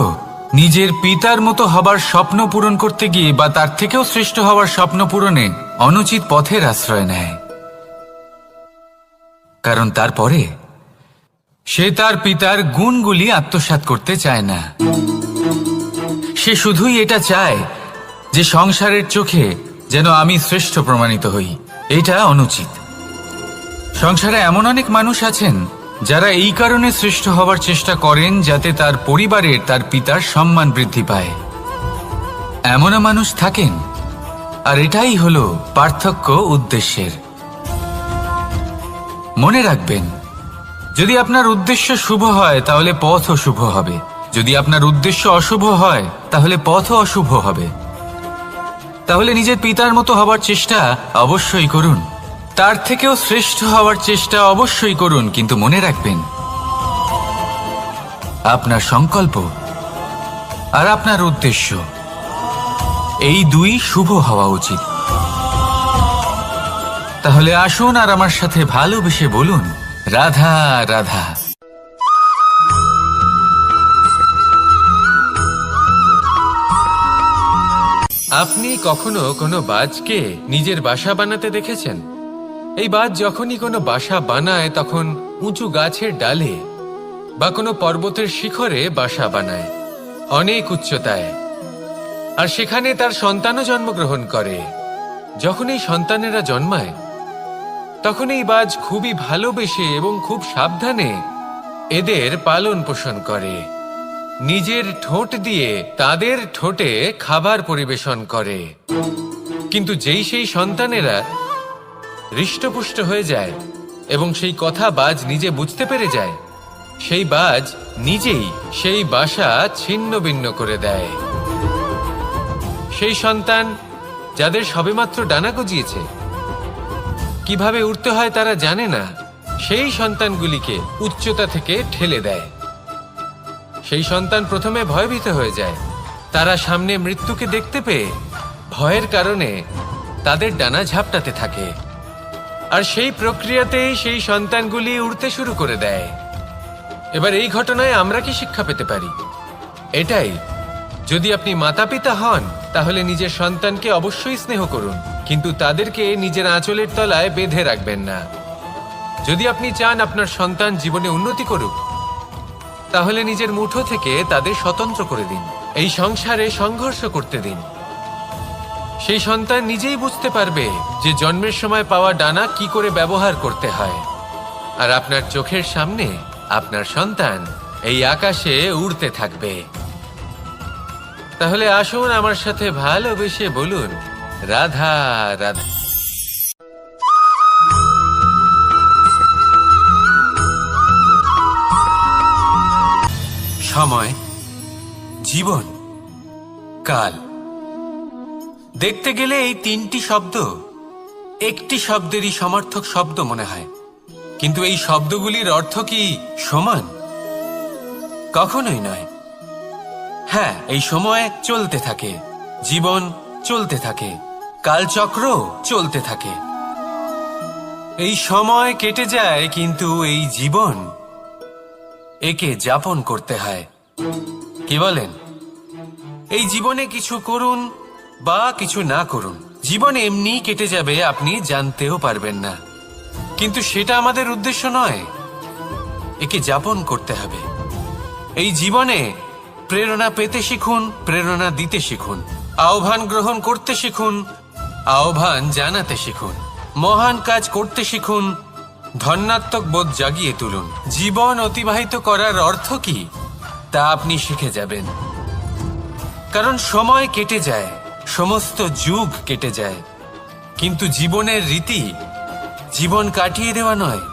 নিজের পিতার মতো হবার স্বপ্ন পূরণ করতে গিয়ে বা তার থেকেও শ্রেষ্ঠ হওয়ার স্বপ্ন পূরণে অনুচিত পথের আশ্রয় নেয়। কারণ তারপরে সে তার পিতার গুণগুলি আত্মসাৎ করতে চায় না। সে শুধুই এটা চায় যে সংসারের চোখে যেন আমি শ্রেষ্ঠ প্রমাণিত হই। এটা অনুচিত। সংসারে এমন অনেক মানুষ আছেন যারা এই কারণে শ্রেষ্ঠ হওয়ার চেষ্টা করেন যাতে তার পরিবারের তার পিতার সম্মান বৃদ্ধি পায়। এমনও মানুষ থাকেন। আর এটাই হলো পার্থক্য উদ্দেশ্যের। মনে রাখবেন, যদি আপনার উদ্দেশ্য শুভ হয় তাহলে পথও শুভ হবে। যদি আপনার উদ্দেশ্য অশুভ হয় তাহলে পথও অশুভ হবে। তাহলে নিজের পিতার মতো হবার চেষ্টা অবশ্যই করুন, তার থেকেও শ্রেষ্ঠ হওয়ার চেষ্টা অবশ্যই করুন, কিন্তু মনে রাখবেন আপনার সংকল্প আর আপনার উদ্দেশ্য এই দুই শুভ হওয়া উচিত। তাহলে আসুন আর আমার সাথে ভালোবেসে বলুন, রাধা রাধা। আপনি কখনো কোনো বাজকে নিজের বাসা বানাতে দেখেছেন? এই বাজ যখনই কোনো বাসা বানায় তখন উঁচু গাছের ডালে বা কোনো পর্বতের শিখরে বাসা বানায়, অনেক উচ্চতায়। আর সেখানে তার সন্তানও জন্মগ্রহণ করে। যখন এই সন্তানেরা জন্মায় তখন এই বাজ খুবই ভালোবেসে এবং খুব সাবধানে এদের পালন পোষণ করে। নিজের ঠোঁট দিয়ে তাদের ঠোঁটে খাবার পরিবেশন করে। কিন্তু যেই সেই সন্তানেরা হৃষ্টপুষ্ট হয়ে যায় এবং সেই কথা বাজ নিজে বুঝতে পেরে যায়, সেই বাজ নিজেই সেই বাসা ছিন্ন ভিন্ন করে দেয়। সেই সন্তান যাদের সবেমাত্র ডানা গজিয়েছে, কিভাবে উড়তে হয় তারা জানে না, সেই সন্তানগুলিকে উচ্চতা থেকে ঠেলে দেয়। সেই সন্তান প্রথমে ভয়ভীত হয়ে যায়। তারা সামনে মৃত্যুকে দেখতে পেয়ে ভয়ের কারণে তাদের ডানা ঝাপটাতে থাকে। আর সেই প্রক্রিয়াতেই সেই সন্তানগুলি উড়তে শুরু করে দেয়। এবার এই ঘটনায় আমরা কি শিক্ষা পেতে পারি? এটাই, যদি আপনি মাতা পিতা হন তাহলে নিজের সন্তানকে অবশ্যই স্নেহ করুন, কিন্তু তাদেরকে নিজের আঁচলের তলায় বেঁধে রাখবেন না। যদি আপনি চান আপনার সন্তান জীবনে উন্নতি করুক, তাহলে নিজের মুঠো থেকে তাদের স্বতন্ত্র করে দিন। এই সংসারে সংঘর্ষ করতে দিন। সেই সন্তান নিজেই বুঝতে পারবে যে জন্মের সময় পাওয়া ডানা কি করে ব্যবহার করতে হয়। আর আপনার চোখের সামনে আপনার সন্তান এই আকাশে উড়তে থাকবে। তাহলে আসুন আমার সাথে ভালোবেসে বলুন, রাধা রাধা। সময়, জীবন, কাল। দেখতে গেলে এই তিনটি শব্দ একটি শব্দেরই সমার্থক শব্দ মনে হয়, কিন্তু এই শব্দগুলির অর্থ কি সমান? কখনোই নয়। হ্যাঁ, এই সময় চলতে থাকে, জীবন চলতে থাকে, কালচক্র চলতে থাকে। এই সময় কেটে যায়, কিন্তু এই জীবন একে যাপন করতে হয়। কি বলেন? এই জীবনে কিছু করুন বা কিছু না করুন, জীবন এমনি কেটে যাবে, আপনি জানতেও পারবেন না। কিন্তু সেটা আমাদের উদ্দেশ্য নয়। একে যাপন করতে হবে। এই জীবনে প্রেরণা পেতে শিখুন, প্রেরণা দিতে শিখুন, আহ্বান গ্রহণ করতে শিখুন, আহ্বান জানাতে শিখুন, মহান কাজ করতে শিখুন, ধন্যাত্মক বোধ জাগিয়ে তুলুন। জীবন অতিবাহিত করার অর্থ কি তা আপনি শিখে যাবেন। কারণ সময় কেটে যায়, সমস্ত যুগ কেটে যায়, কিন্তু জীবনের রীতি জীবন কাটিয়ে দেওয়া নয়,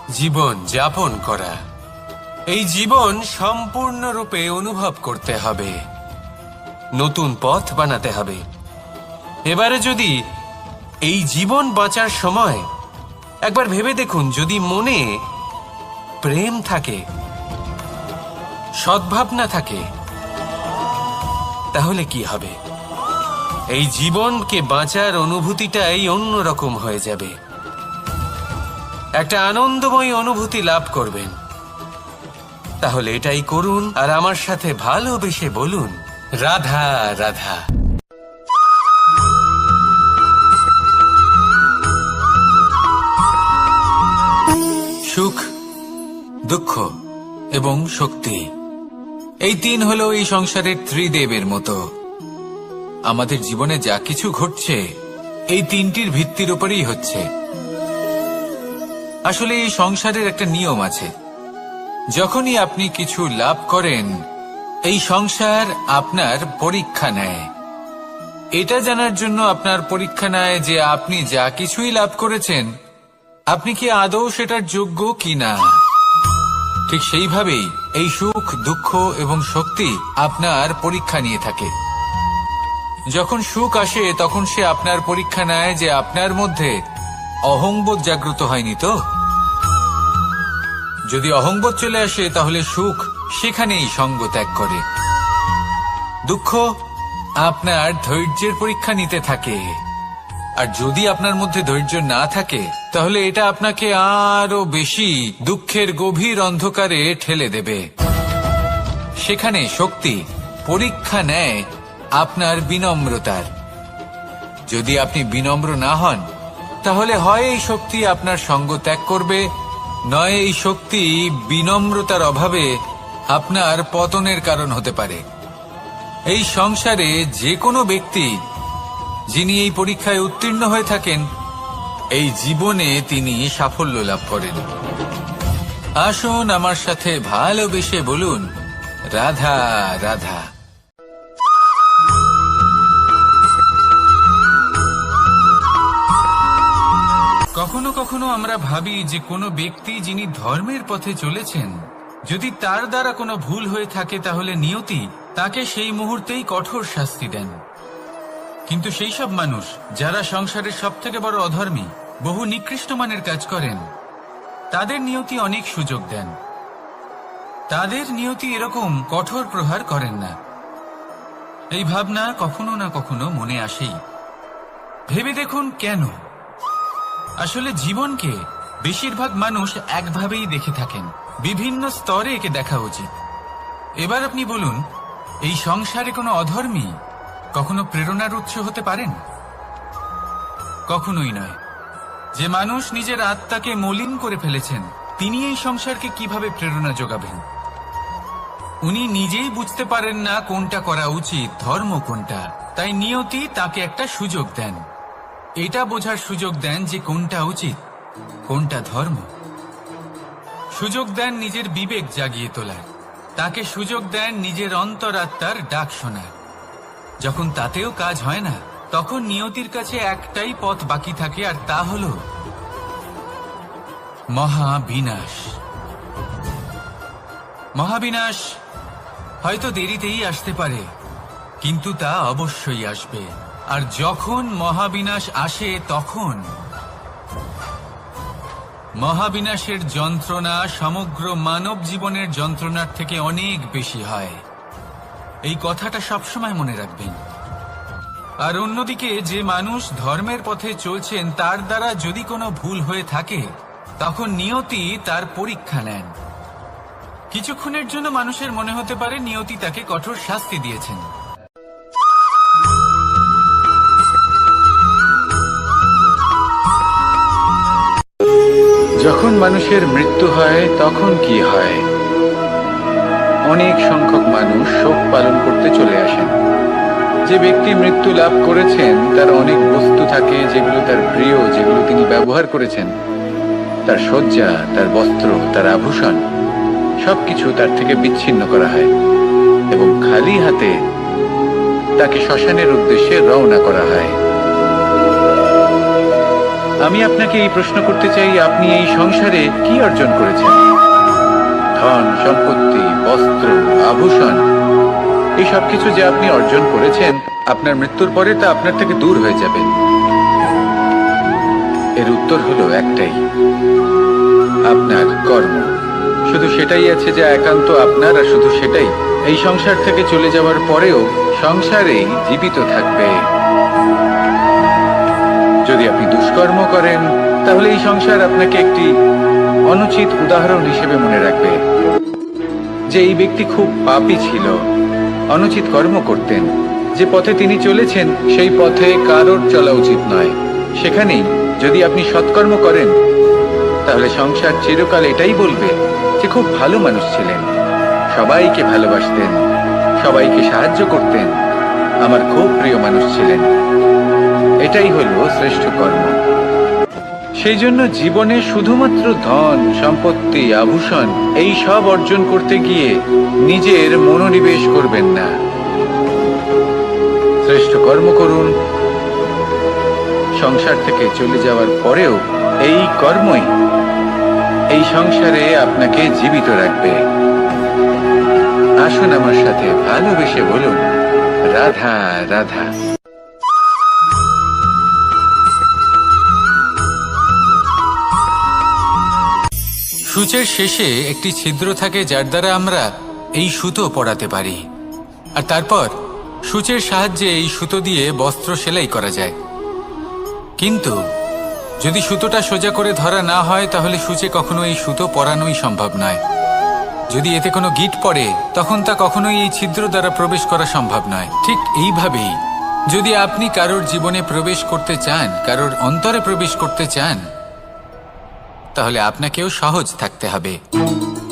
জীবন যাপন করা। এই জীবন সম্পূর্ণরূপে অনুভব করতে হবে, নতুন পথ বানাতে হবে। এবারে যদি এই জীবন বাঁচার সময় একবার ভেবে দেখুন, যদি মনে প্রেম থাকে সদ্ভাব না থাকে, তাহলে কি হবে? এই জীবনকে বাঁচার অনুভূতিটাই অন্যরকম হয়ে যাবে। একটা আনন্দময় অনুভূতি লাভ করবেন। তাহলে এটাই করুন আর আমার সাথে ভালোবেসে বলুন, রাধা রাধা। সুখ, দুঃখ এবং শক্তি, এই তিন হলো এই সংসারের ত্রিদেবের মতো। আমাদের জীবনে যা কিছু ঘটছে এই তিনটির ভিত্তির উপরেই হচ্ছে। আসলে এই সংসারের একটা নিয়ম আছে, যখনই আপনি কিছু লাভ করেন এই সংসার আপনার পরীক্ষা নেয়। এটা জানার জন্য আপনার পরীক্ষা নেয় যে আপনি যা কিছুই লাভ করেছেন আপনি কি আদৌ সেটার যোগ্য কিনা। ঠিক সেইভাবেই এই সুখ, দুঃখ এবং শক্তি আপনার পরীক্ষা নিয়ে থাকে। যখন সুখ আসে তখন সে আপনার পরীক্ষা নেয় যে আপনার মধ্যে অহংবোধ জাগ্রত হয়নি তো। যদি অহংবোধ চলে আসে তাহলে সুখ সেখানেই সঙ্গ ত্যাগ করে। দুঃখ আপনার ধৈর্যের পরীক্ষা নিতে থাকে, আর যদি আপনার মধ্যে ধৈর্য না থাকে তাহলে এটা আপনাকে আরো বেশি দুঃখের গভীর অন্ধকারে ঠেলে দেবে। সেখানে শক্তি পরীক্ষা নেয় আপনার বিনম্রতার। যদি আপনি বিনম্র না হন তাহলে হয় এই শক্তি আপনার সঙ্গ ত্যাগ করবে, নয় এই শক্তি বিনম্রতার অভাবে আপনার পতনের কারণ হতে পারে। এই সংসারে যে কোনো ব্যক্তি যিনি এই পরীক্ষায় উত্তীর্ণ হয়ে থাকেন এই জীবনে তিনি সাফল্য লাভ করেন। আসুন আমার সাথে ভালোবেসে বলুন, রাধা রাধা। কখনো কখনো আমরা ভাবি যে কোনো ব্যক্তি যিনি ধর্মের পথে চলেছেন, যদি তার দ্বারা কোনো ভুল হয়ে থাকে তাহলে নিয়তি তাকে সেই মুহূর্তেই কঠোর শাস্তি দেন। কিন্তু সেই সব মানুষ যারা সংসারের সবথেকে বড় অধর্মী, বহু নিকৃষ্ট মানের কাজ করেন, তাদের নিয়তি অনেক সুযোগ দেন। তাদের নিয়তি এরকম কঠোর প্রহার করেন না। এই ভাবনা কখনো না কখনো মনে আসেই। ভেবে দেখুন কেন। আসলে জীবনকে বেশিরভাগ মানুষ একভাবেই দেখে থাকেন, বিভিন্ন স্তরে একে দেখা উচিত। এবার আপনি বলুন, এই সংসারে কোনো অধর্মী কখনো প্রেরণার উৎস হতে পারেন? কখনোই নয়। যে মানুষ নিজের আত্মাকে মলিন করে ফেলেছেন তিনি এই সংসারকে কিভাবে প্রেরণা যোগাবেন? উনি নিজেই বুঝতে পারেন না কোনটা করা উচিত, ধর্ম কোনটা। তাই নিয়তি তাকে একটা সুযোগ দেন, এটা বোঝার সুযোগ দেন যে কোনটা উচিত, কোনটা ধর্ম। সুযোগ দেন নিজের বিবেক জাগিয়ে তোলার, তাকে সুযোগ দেন নিজের অন্তরাত্মার ডাক শোনার। যখন তাতেও কাজ হয় না তখন নিয়তির কাছে একটাই পথ বাকি থাকে, আর তা হল মহাবিনাশ। মহাবিনাশ হয়তো দেরিতেই আসতে পারে, কিন্তু তা অবশ্যই আসবে। আর যখন মহাবিনাশ আসে তখন মহাবিনাশের যন্ত্রণা সমগ্র মানব জীবনের যন্ত্রণার থেকে অনেক বেশি হয়। এই কথাটা সবসময় মনে রাখবেন। আর অন্যদিকে যে মানুষ ধর্মের পথে চলছেন তার দ্বারা যদি কোনো ভুল হয়ে থাকে তখন নিয়তি তার পরীক্ষা নেন। কিছুক্ষণের জন্য মানুষের মনে হতে পারে নিয়তি তাকে কঠোর শাস্তি দিয়েছেন। যখন মানুষের মৃত্যু হয় তখন কি হয়? অনেক সংখ্যক মানুষ শোক পালন করতে চলে আসেন। যে ব্যক্তি মৃত্যু লাভ করেছেন তার অনেক বস্তু থাকে যেগুলো তার প্রিয়, যেগুলো তিনি ব্যবহার করেছেন। তার শয্যা, তার বস্ত্র, তার আভূষণ সবকিছু তার থেকে বিচ্ছিন্ন করা হয় এবং খালি হাতে তাকে শ্মশানের উদ্দেশ্যে রওনা করা হয়। আমি আপনাকে এই প্রশ্ন করতে চাই, আপনি এই সংসারে কি অর্জন করেছেন? ধন সম্পত্তি, বস্ত্র, আভূষণ, এই সব কিছু যে আপনি অর্জন করেছেন আপনার মৃত্যুর পরে তা আপনার থেকে দূর হয়ে যাবে। এর উত্তর হলো একটাই, আপনার কর্ম। শুধু সেটাই আছে যা একান্ত আপনার, আর শুধু সেটাই এই সংসার থেকে চলে যাওয়ার পরেও সংসারেই জীবিত থাকবে। যদি আপনি দুষ্কর্ম করেন তাহলে এই সংসার আপনাকে একটি অনুচিত উদাহরণ হিসেবে মনে রাখবে যে এই ব্যক্তি খুব পাপী ছিল, অনুচিত কর্ম করতেন। যে পথে তিনি চলেছেন সেই পথে কারোর চলা উচিত নয়। সেখানেই যদি আপনি সৎকর্ম করেন তাহলে সংসার চিরকাল এটাই বলবে যে খুব ভালো মানুষ ছিলেন, সবাইকে ভালোবাসতেন, সবাইকে সাহায্য করতেন, আমার খুব প্রিয় মানুষ ছিলেন। এটাই হলো শ্রেষ্ঠ কর্ম। সেই জন্য জীবনে শুধুমাত্র ধন সম্পত্তি আভূষণ এই সব অর্জন করতে গিয়ে নিজের মনোনিবেশ করবেন না। শ্রেষ্ঠ কর্ম করুন। সংসার থেকে চলে যাওয়ার পরেও এই কর্মই এই সংসারে আপনাকে জীবিত রাখবে। আসুন আমার সাথে ভালোবেসে বলুন, রাধা রাধা। সূচের শেষে একটি ছিদ্র থাকে যার দ্বারা আমরা এই সুতো পরাতে পারি, আর তারপর সূচের সাহায্যে এই সুতো দিয়ে বস্ত্র সেলাই করা যায়। কিন্তু যদি সুতোটা সোজা করে ধরা না হয় তাহলে সূচে কখনো এই সুতো পরানোই সম্ভব নয়। যদি এতে কোনো গিঁট পড়ে তখন তা কখনোই এই ছিদ্র দ্বারা প্রবেশ করা সম্ভব নয়। ঠিক এইভাবেই যদি আপনি কারোর জীবনে প্রবেশ করতে চান, কারোর অন্তরে প্রবেশ করতে চান, তাহলে আপনাকেও সহজ থাকতে হবে।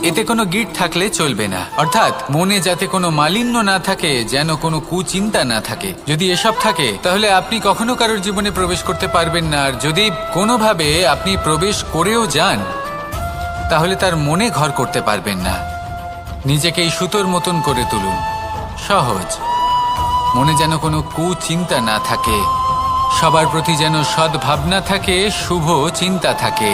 এতে কোনো গিঁট থাকলে চলবে না, অর্থাৎ মনে যাতে কোনো মালিন্য না থাকে, যেন কোনো কুচিন্তা না থাকে। যদি এসব থাকে তাহলে আপনি কখনো কারোর জীবনে প্রবেশ করতে পারবেন না। আর যদি কোনোভাবে আপনি প্রবেশ করেও যান তাহলে তার মনে ঘর করতে পারবেন না। নিজেকে এই সুতোর মতন করে তুলুন, সহজ। মনে যেন কোনো কুচিন্তা না থাকে, সবার প্রতি যেন সদ্ভাবনা থাকে, শুভ চিন্তা থাকে।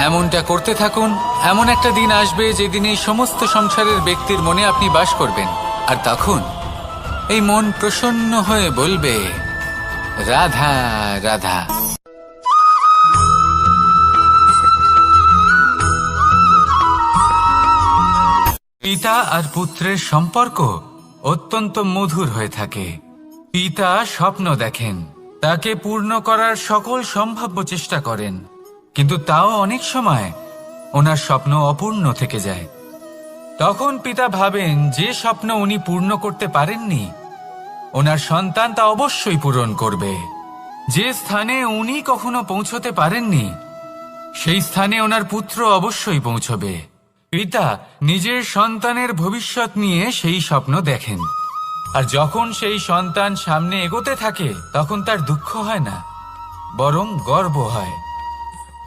এমনটা করতে থাকুন। এমন একটা দিন আসবে যেদিন এই সমস্ত সংসারের ব্যক্তির মনে আপনি বাস করবেন, আর তখন এই মন প্রসন্ন হয়ে বলবে, রাধা রাধা। পিতা আর পুত্রের সম্পর্ক অত্যন্ত মধুর হয়ে থাকে। পিতা স্বপ্ন দেখেন, তাকে পূর্ণ করার সকল সম্ভাব্য চেষ্টা করেন, কিন্তু তাও অনেক সময় ওনার স্বপ্ন অপূর্ণ থেকে যায়। তখন পিতা ভাবেন যে স্বপ্ন উনি পূর্ণ করতে পারেননি ওনার সন্তান তা অবশ্যই পূরণ করবে। যে স্থানে উনি কখনো পৌঁছতে পারেননি সেই স্থানে ওনার পুত্র অবশ্যই পৌঁছবে। পিতা নিজের সন্তানের ভবিষ্যৎ নিয়ে সেই স্বপ্ন দেখেন, আর যখন সেই সন্তান সামনে এগোতে থাকে তখন তার দুঃখ হয় না, বরং গর্ব হয়।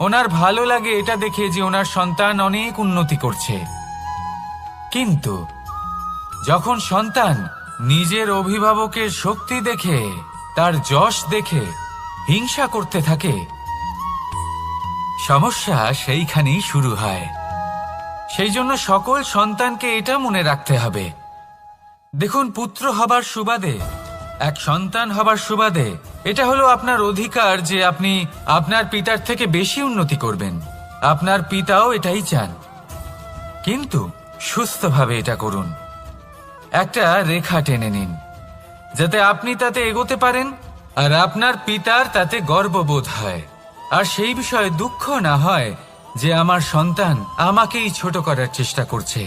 ওনার ভালো লাগে এটা দেখে যে ওনার সন্তান অনেক উন্নতি করছে। কিন্তু যখন সন্তান নিজের অভিভাবকের শক্তি দেখে, তার যশ দেখে হিংসা করতে থাকে, সমস্যা সেইখানেই শুরু হয়। সেই জন্য সকল সন্তানকে এটা মনে রাখতে হবে। দেখুন, পুত্র হবার সুবাদে, এক সন্তান হবার সুবাদে এটা হলো আপনার অধিকার যে আপনি আপনার পিতার থেকে বেশি উন্নতি করবেন। আপনার পিতাও এটাই চান, কিন্তু সুস্থভাবে এটা করুন। একটা রেখা টেনে নিন যাতে আপনি তাতে এগোতে পারেন আর আপনার পিতার তাতে গর্ববোধ হয়, আর সেই বিষয়ে দুঃখ না হয় যে আমার সন্তান আমাকেই ছোট করার চেষ্টা করছে।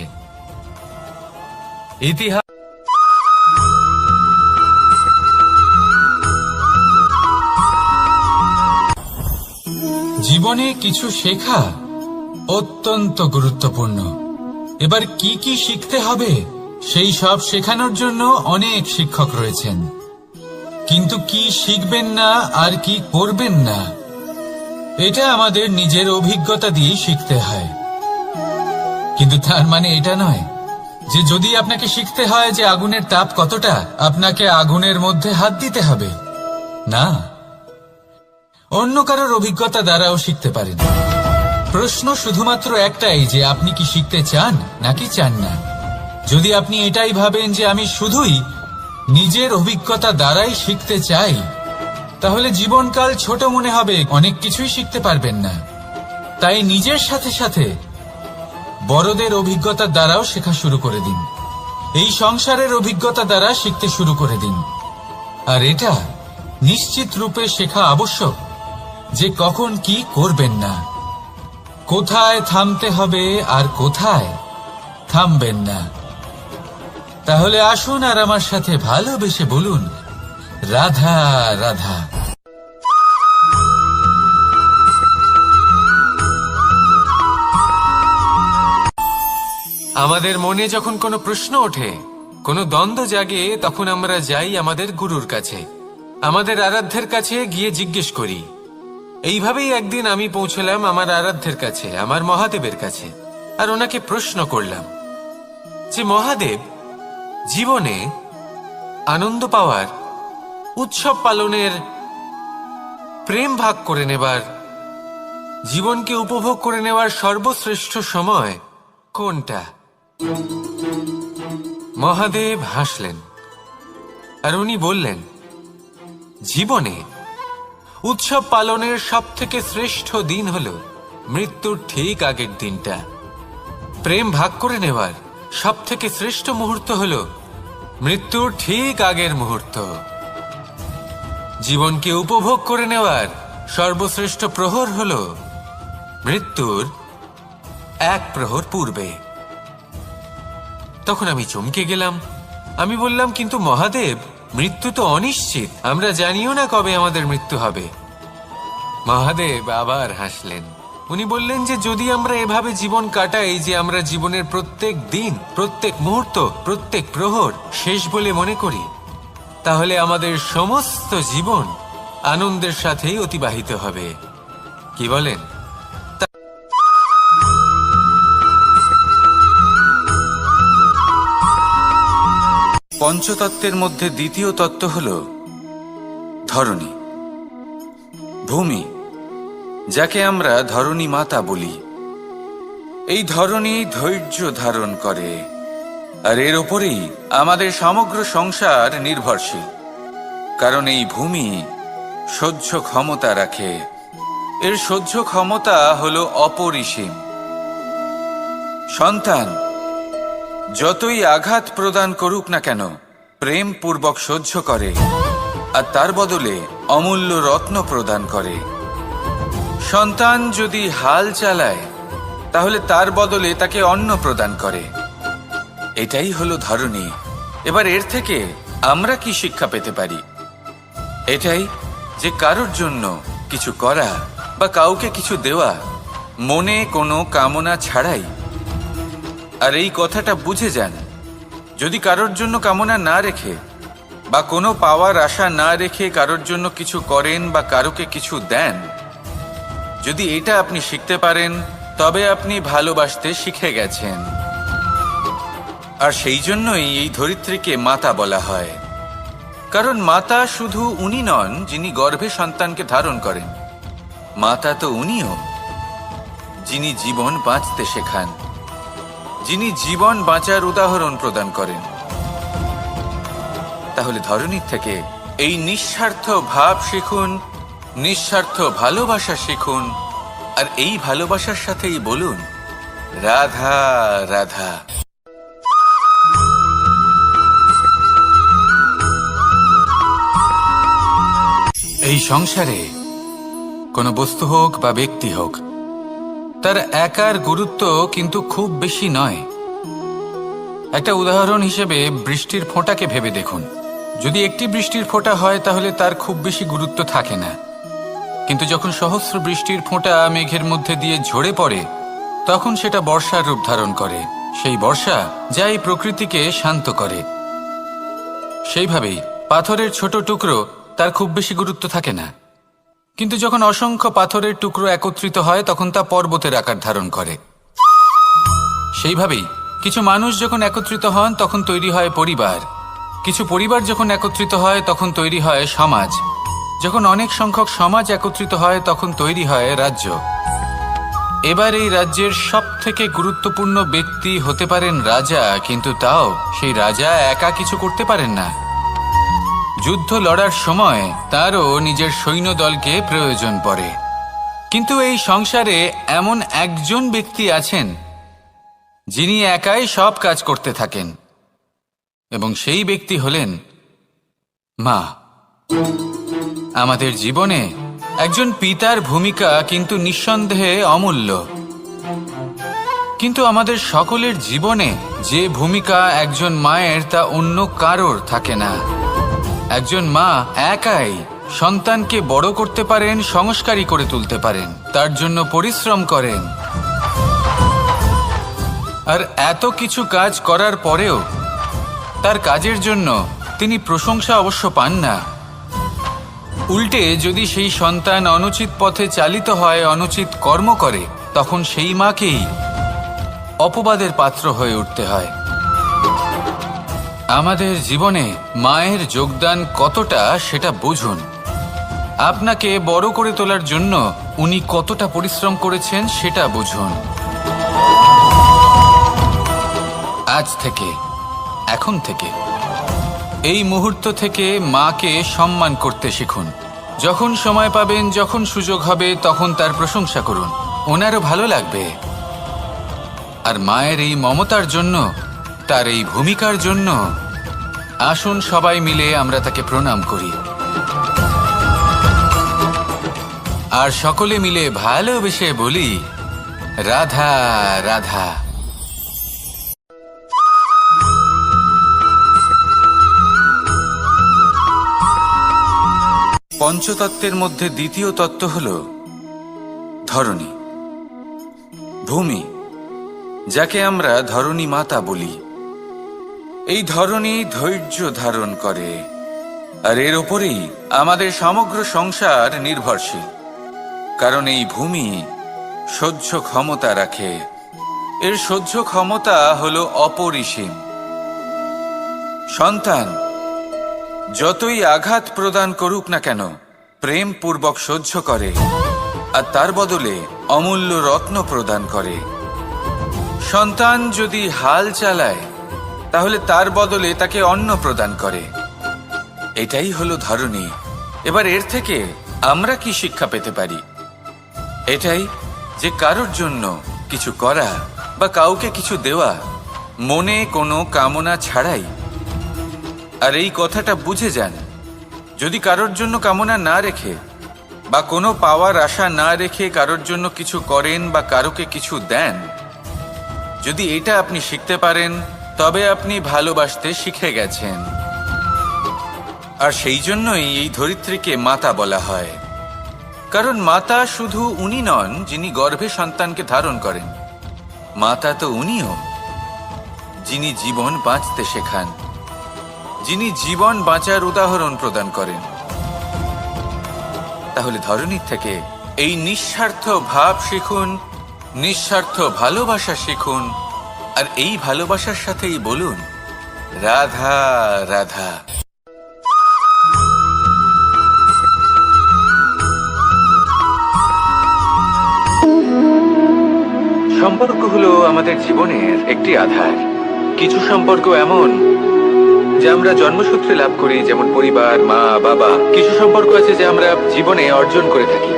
ইতিহাস জীবনে কিছু শেখা অত্যন্ত গুরুত্বপূর্ণ। এবার কি কি শিখতে হবে সেই সব শেখানোর জন্য অনেক শিক্ষক রয়েছেন, কিন্তু কি শিখবেন না আর কি করবেন না এটা আমাদের নিজের অভিজ্ঞতা দিয়ে শিখতে হয়। কিন্তু তার মানে এটা নয় যে যদি আপনাকে শিখতে হয় যে আগুনের তাপ কতটা, আপনাকে আগুনের মধ্যে হাত দিতে হবে। না, অন্য কারোর অভিজ্ঞতা দ্বারাও শিখতে পারেন। প্রশ্ন শুধুমাত্র একটাই যে আপনি কি শিখতে চান নাকি চান না। যদি আপনি এটাই ভাবেন যে আমি শুধুই নিজের অভিজ্ঞতা দ্বারাই শিখতে চাই, তাহলে জীবনকাল ছোট মনে হবে, অনেক কিছুই শিখতে পারবেন না। তাই নিজের সাথে সাথে বড়দের অভিজ্ঞতার দ্বারাও শেখা শুরু করে দিন। এই সংসারের অভিজ্ঞতা দ্বারা শিখতে শুরু করে দিন। আর এটা নিশ্চিত রূপে শেখা আবশ্যক যে কখন কি করবেন না, কোথায় থামতে হবে আর কোথায় থামবেন না। তাহলে আসুন আর আমার সাথে ভালোবেসে বলুন, রাধা রাধা। আমাদের মনে যখন কোনো প্রশ্ন ওঠে, কোনো দ্বন্দ্ব জাগে, তখন আমরা যাই আমাদের গুরুর কাছে, আমাদের আরাধ্যের কাছে গিয়ে জিজ্ঞেস করি। এইভাবেই একদিন আমি পৌঁছলাম আমার আরাধ্যের কাছে, আমার মহাদেবের কাছে, আর ওনাকে প্রশ্ন করলাম যে মহাদেব, জীবনে আনন্দ পাওয়ার, উৎসব পালনের, প্রেম ভাগ করে নেবার, জীবনকে উপভোগ করে নেওয়ার সর্বশ্রেষ্ঠ সময় কোনটা? মহাদেব হাসলেন আর উনি বললেন, জীবনে উৎসব পালনের সবথেকে শ্রেষ্ঠ দিন হল মৃত্যুর ঠিক আগের দিনটা। প্রেম ভাগ করে নেওয়ার সবথেকে শ্রেষ্ঠ মুহূর্ত হল মৃত্যুর ঠিক আগের মুহূর্ত। জীবনকে উপভোগ করে নেওয়ার সর্বশ্রেষ্ঠ প্রহর হল মৃত্যুর এক প্রহর পূর্বে। তখন আমি চমকে গেলাম। আমি বললাম, কিন্তু মহাদেব, মৃত্যু তো অনিশ্চিত, আমরা জানিও না কবে আমাদের মৃত্যু হবে। মহাদেব আবার হাসলেন। উনি বললেন যে যদি আমরা এভাবে জীবন কাটাই যে আমরা জীবনের প্রত্যেক দিন, প্রত্যেক মুহূর্ত, প্রত্যেক প্রহর শেষ বলে মনে করি, তাহলে আমাদের সমস্ত জীবন আনন্দের সাথেই অতিবাহিত হবে। কি বলেন? পঞ্চতত্ত্বের মধ্যে দ্বিতীয় তত্ত্ব হল ধরণী, ভূমি, যাকে আমরা ধরণী মাতা বলি। এই ধরণী ধৈর্য ধারণ করে, আর এর ওপরেই আমাদের সমগ্র সংসার নির্ভরশীল। কারণ এই ভূমি সহ্য ক্ষমতা রাখে, এর সহ্য ক্ষমতা হল অপরিসীম। সন্তান যতই আঘাত প্রদান করুক না কেন, প্রেম পূর্বক সহ্য করে, আর তার বদলে অমূল্য রত্ন প্রদান করে। সন্তান যদি হাল চালায়, তাহলে তার বদলে তাকে অন্ন প্রদান করে। এটাই হলো ধরণী। এবার এর থেকে আমরা কি শিক্ষা পেতে পারি? এটাই যে কারোর জন্য কিছু করা বা কাউকে কিছু দেওয়া মনে কোনো কামনা ছাড়াই। আর এই কথাটা বুঝে যান, যদি কারোর জন্য কামনা না রেখে বা কোনো পাওয়ার আশা না রেখে কারোর জন্য কিছু করেন বা কারোকে কিছু দেন, যদি এটা আপনি শিখতে পারেন, তবে আপনি ভালোবাসতে শিখে গেছেন। আর সেই জন্যই এই ধরিত্রীকে মাতা বলা হয়। কারণ মাতা শুধু উনি নন যিনি গর্ভে সন্তানকে ধারণ করেন, মাতা তো উনিও যিনি জীবন বাঁচতে শেখান, যিনি জীবন বাঁচার উদাহরণ প্রদান করেন। তাহলে ধরণীর থেকে এই নিঃস্বার্থ ভাব শিখুন, নিঃস্বার্থ ভালোবাসা শিখুন, আর এই ভালোবাসার সাথেই বলুন, রাধা রাধা। এই সংসারে কোনো বস্তু হোক বা ব্যক্তি হোক, তার একার গুরুত্ব কিন্তু খুব বেশি নয়। একটা উদাহরণ হিসেবে বৃষ্টির ফোঁটাকে ভেবে দেখুন। যদি একটি বৃষ্টির ফোঁটা হয় তাহলে তার খুব বেশি গুরুত্ব থাকে না, কিন্তু যখন সহস্র বৃষ্টির ফোঁটা মেঘের মধ্যে দিয়ে ঝরে পড়ে, তখন সেটা বর্ষার রূপ ধারণ করে। সেই বর্ষা যা এই প্রকৃতিকে শান্ত করে। সেইভাবেই পাথরের ছোট টুকরো, তার খুব বেশি গুরুত্ব থাকে না, কিন্তু যখন অসংখ্য পাথরের টুকরো একত্রিত হয় তখন তা পর্বতের আকার ধারণ করে। সেইভাবেই কিছু মানুষ যখন একত্রিত হন তখন তৈরি হয় পরিবার, কিছু পরিবার যখন একত্রিত হয় তখন তৈরি হয় সমাজ, যখন অনেক সংখ্যক সমাজ একত্রিত হয় তখন তৈরি হয় রাজ্য। এবার এই রাজ্যের সবথেকে গুরুত্বপূর্ণ ব্যক্তি হতে পারেন রাজা, কিন্তু তাও সেই রাজা একা কিছু করতে পারেন না। যুদ্ধ লড়ার সময় তারও নিজের সৈন্যদলকে প্রয়োজন পড়ে। কিন্তু এই সংসারে এমন একজন ব্যক্তি আছেন যিনি একাই সব কাজ করতে থাকেন, এবং সেই ব্যক্তি হলেন মা। আমাদের জীবনে একজন পিতার ভূমিকা কিন্তু নিঃসন্দেহে অমূল্য, কিন্তু আমাদের সকলের জীবনে যে ভূমিকা একজন মায়ের তা অন্য কারোর থাকে না। একজন মা একাই সন্তানকে বড় করতে পারেন, সংস্কারী করে তুলতে পারেন, তার জন্য পরিশ্রম করেন। আর এত কিছু কাজ করার পরেও তার কাজের জন্য তিনি প্রশংসা অবশ্য পান না। উল্টে যদি সেই সন্তান অনুচিত পথে চালিত হয়, অনুচিত কর্ম করে, তখন সেই মাকেই অপবাদের পাত্র হয়ে উঠতে হয়। আমাদের জীবনে মায়ের যোগদান কতটা সেটা বুঝুন। আপনাকে বড় করে তোলার জন্য উনি কতটা পরিশ্রম করেছেন সেটা বুঝুন। আজ থেকে, এখন থেকে, এই মুহূর্ত থেকে মাকে সম্মান করতে শিখুন। যখন সময় পাবেন, যখন সুযোগ হবে, তখন তার প্রশংসা করুন, ওনারও ভালো লাগবে। আর মায়ের এই মমতার জন্য, তার এই ভূমিকার জন্য আসুন সবাই মিলে আমরা তাকে প্রণাম করি, আর সকলে মিলে ভালোবেসে বলি, রাধা রাধা। পঞ্চতত্ত্বের মধ্যে দ্বিতীয় তত্ত্ব হল ধরণী, ভূমি, যাকে আমরা ধরণী মাতা বলি। এই ধরণী ধৈর্য ধারণ করে, আর এর ওপরেই আমাদের সমগ্র সংসার নির্ভরশীল। কারণ এই ভূমি সহ্য ক্ষমতা রাখে, এর সহ্য ক্ষমতা হল অপরিসীম। সন্তান যতই আঘাত প্রদান করুক না কেন, প্রেম পূর্বক সহ্য করে, আর তার বদলে অমূল্য রত্ন প্রদান করে। সন্তান যদি হাল চালায়, তাহলে তার বদলে তাকে অন্ন প্রদান করে। এটাই হলো ধরণী। এবার এর থেকে আমরা কি শিক্ষা পেতে পারি? এটাই যে কারোর জন্য কিছু করা বা কাউকে কিছু দেওয়া মনে কোনো কামনা ছাড়াই। আর এই কথাটা বুঝে যান, যদি কারোর জন্য কামনা না রেখে বা কোনো পাওয়ার আশা না রেখে কারোর জন্য কিছু করেন বা কারোকে কিছু দেন, যদি এটা আপনি শিখতে পারেন, তবে আপনি ভালোবাসতে শিখে গেছেন। আর সেই জন্যই এই ধরিত্রীকে মাতা বলা হয়। কারণ মাতা শুধু উনি নন যিনি গর্ভে সন্তানকে ধারণ করেন, মাতা তো উনিও যিনি জীবন বাঁচতে শেখান, যিনি জীবন বাঁচার উদাহরণ প্রদান করেন। তাহলে ধরণীর থেকে এই নিঃস্বার্থ ভাব শিখুন, নিঃস্বার্থ ভালোবাসা শিখুন, আর এই ভালোবাসার সাথেই বলুন, রাধা রাধা। সম্পর্ক হলো আমাদের জীবনের একটি আধার। কিছু সম্পর্ক এমন যা আমরা জন্মসূত্রে লাভ করি, যেমন পরিবার, মা, বাবা। কিছু সম্পর্ক আছে যা আমরা জীবনে অর্জন করে থাকি,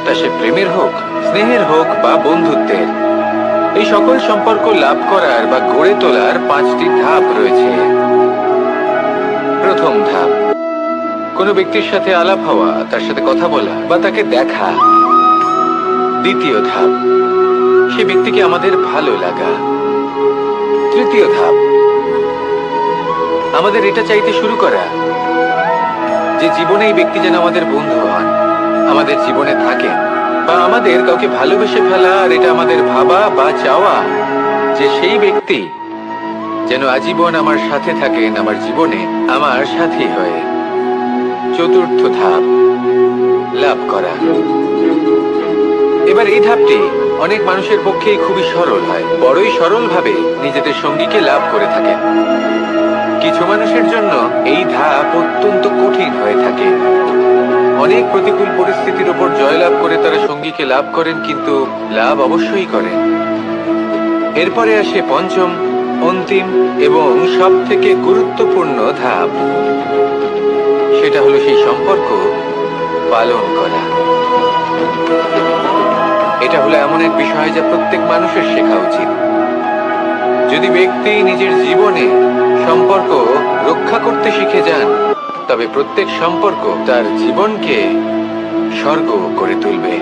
তা সে প্রেমের হোক, স্নেহের হোক বা বন্ধুত্বের। এই সকল সম্পর্ক লাভ করার বা গড়ে তোলার 5টি ধাপ রয়েছে। প্রথম ধাপ, কোনো ব্যক্তির সাথে আলাপ হওয়া, তার সাথে কথা বলা বা তাকে দেখা। দ্বিতীয় ধাপ, সে ব্যক্তিকে আমাদের ভালো লাগা। তৃতীয় ধাপ, আমাদের এটা চাইতে শুরু করা যে জীবনে এই ব্যক্তি যেন আমাদের বন্ধু হন, আমাদের জীবনে থাকেন, বা আমাদের কাউকে ভালোবেসে ফেলা। আর এটা আমাদের ভাবা বা চাওয়া যে সেই ব্যক্তি যেন আজীবন আমার সাথে থাকেন, আমার জীবনে আমার সাথী হয়ে। চতুর্থ ধাপ, লাভ করা। এবার এই ধাপটি অনেক মানুষের পক্ষেই খুবই সরল হয়, বড়ই সরলভাবে নিজেদের সঙ্গীকে লাভ করে থাকেন। কিছু মানুষের জন্য এই ধাপ অত্যন্ত কঠিন হয়ে থাকে। অনেক প্রতিকূল পরিস্থিতির উপর জয়লাভ করে তারা সঙ্গীকে লাভ করেন, কিন্তু লাভ অবশ্যই করেন। এরপরে আসে পঞ্চম, অন্তিম এবং সব থেকে গুরুত্বপূর্ণ ধাপ। সেটা হলো সেই সম্পর্ক পালন করা। এটা হলো এমন এক বিষয় যা প্রত্যেক মানুষের শেখা উচিত। যদি ব্যক্তি নিজের জীবনে সম্পর্ক রক্ষা করতে শিখে যান, তবে প্রত্যেক সম্পর্ক তার জীবনকে স্বর্গ করে তুলবে।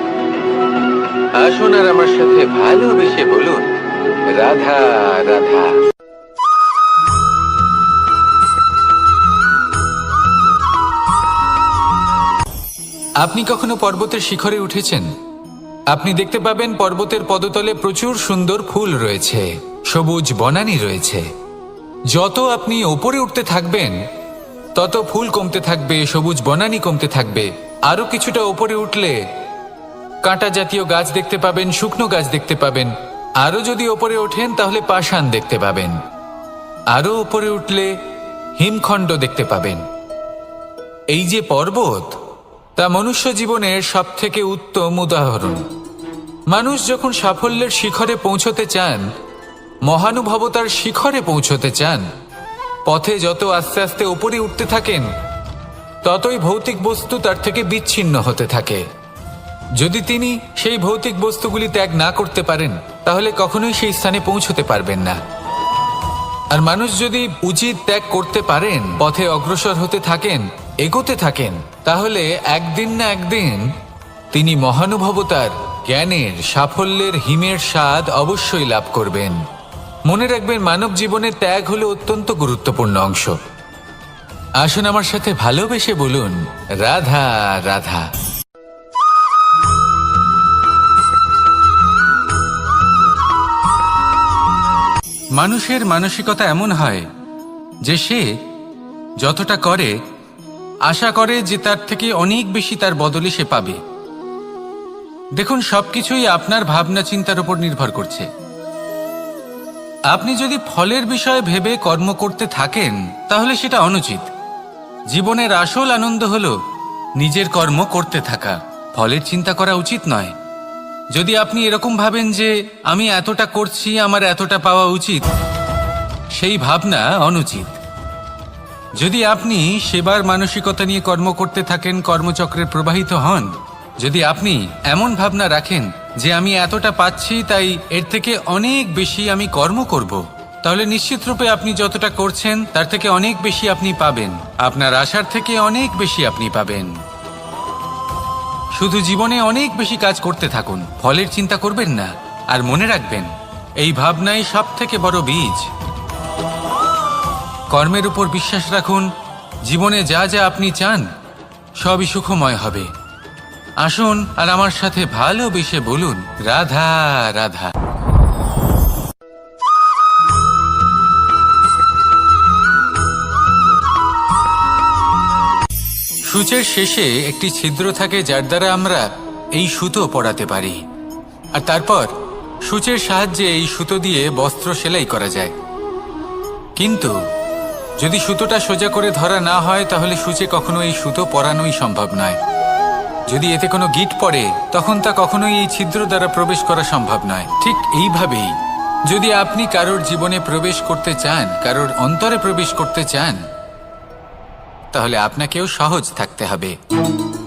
আসুন আর আমার সাথে ভালোবেসে বলুন, রাধা রাধা। আপনি কখনো পর্বতের শিখরে উঠেছেন? আপনি দেখতে পাবেন পর্বতের পদতলে প্রচুর সুন্দর ফুল রয়েছে, সবুজ বনানী রয়েছে। যত আপনি ওপরে উঠতে থাকবেন তত ফুল কমতে থাকবে, সবুজ বনানী কমতে থাকবে। আরো কিছুটা ওপরে উঠলে কাঁটা জাতীয় গাছ দেখতে পাবেন, শুকনো গাছ দেখতে পাবেন। আরো যদি ওপরে ওঠেন তাহলে পাষাণ দেখতে পাবেন। আরো ওপরে উঠলে হিমখণ্ড দেখতে পাবেন। এই যে পর্বত, তা মনুষ্য জীবনের সবথেকে উত্তম উদাহরণ। মানুষ যখন সাফল্যের শিখরে পৌঁছতে চান, মহানুভবতার শিখরে পৌঁছতে চান, পথে যত আস্তে আস্তে উপরে উঠতে থাকেন, ততই ভৌতিক বস্তু তার থেকে বিচ্ছিন্ন হতে থাকে। যদি তিনি সেই ভৌতিক বস্তুগুলি ত্যাগ না করতে পারেন, তাহলে কখনোই সেই স্থানে পৌঁছতে পারবেন না। আর মানুষ যদি উচিত ত্যাগ করতে পারেন, পথে অগ্রসর হতে থাকেন, এগোতে থাকেন, তাহলে একদিন না একদিন তিনি মহানুভবতার, জ্ঞানের, সাফল্যের হিমের স্বাদ অবশ্যই লাভ করবেন। মনে রাখবেন, মানব জীবনে ত্যাগ হলো অত্যন্ত গুরুত্বপূর্ণ অংশ। আসুন আমার সাথে ভালোবেসে বলুন, রাধা রাধা। মানুষের মানসিকতা এমন হয় যে সে যতটা করে আশা করে যে তার থেকে অনেক বেশি তার বদলে সে পাবে। দেখুন, সবকিছুই আপনার ভাবনা চিন্তার উপর নির্ভর করছে। আপনি যদি ফলের বিষয়ে ভেবে কর্ম করতে থাকেন, তাহলে সেটা অনুচিত। জীবনের আসল আনন্দ হলো নিজের কর্ম করতে থাকা, ফলের চিন্তা করা উচিত নয়। যদি আপনি এরকম ভাবেন যে আমি এতটা করছি, আমার এতটা পাওয়া উচিত, সেই ভাবনা অনুচিত। যদি আপনি সেবার মানসিকতা নিয়ে কর্ম করতে থাকেন, কর্মচক্রে প্রবাহিত হন, যদি আপনি এমন ভাবনা রাখেন যে আমি এতটা পাচ্ছি, তাই এর থেকে অনেক বেশি আমি কর্ম করব, তাহলে নিশ্চিতরূপে আপনি যতটা করছেন তার থেকে অনেক বেশি আপনি পাবেন। আপনার আশার থেকে অনেক বেশি আপনি পাবেন। শুধু জীবনে অনেক বেশি কাজ করতে থাকুন, ফলের চিন্তা করবেন না। আর মনে রাখবেন, এই ভাবনাই সব থেকে বড় বীজ। কর্মের উপর বিশ্বাস রাখুন। জীবনে যা যা আপনি চান সবই সুখময় হবে। আসুন আর আমার সাথে ভালোবেসে বলুন, রাধা রাধা। সূচের শেষে একটি ছিদ্র থাকে, যার দ্বারা আমরা এই সুতো পরাতে পারি। আর তারপর সূচের সাহায্যে এই সুতো দিয়ে বস্ত্র সেলাই করা যায়। কিন্তু যদি সুতোটা সোজা করে ধরা না হয়, তাহলে সূচে কখনো এই সুতো পরানোই সম্ভব নয়। যদি এতে কোনো গিঁট পড়ে, তখন তা কখনোই এই ছিদ্র দ্বারা প্রবেশ করা সম্ভব নয়। ঠিক এইভাবেই যদি আপনি কারোর জীবনে প্রবেশ করতে চান, কারোর অন্তরে প্রবেশ করতে চান, তাহলে আপনাকেও সহজ থাকতে হবে।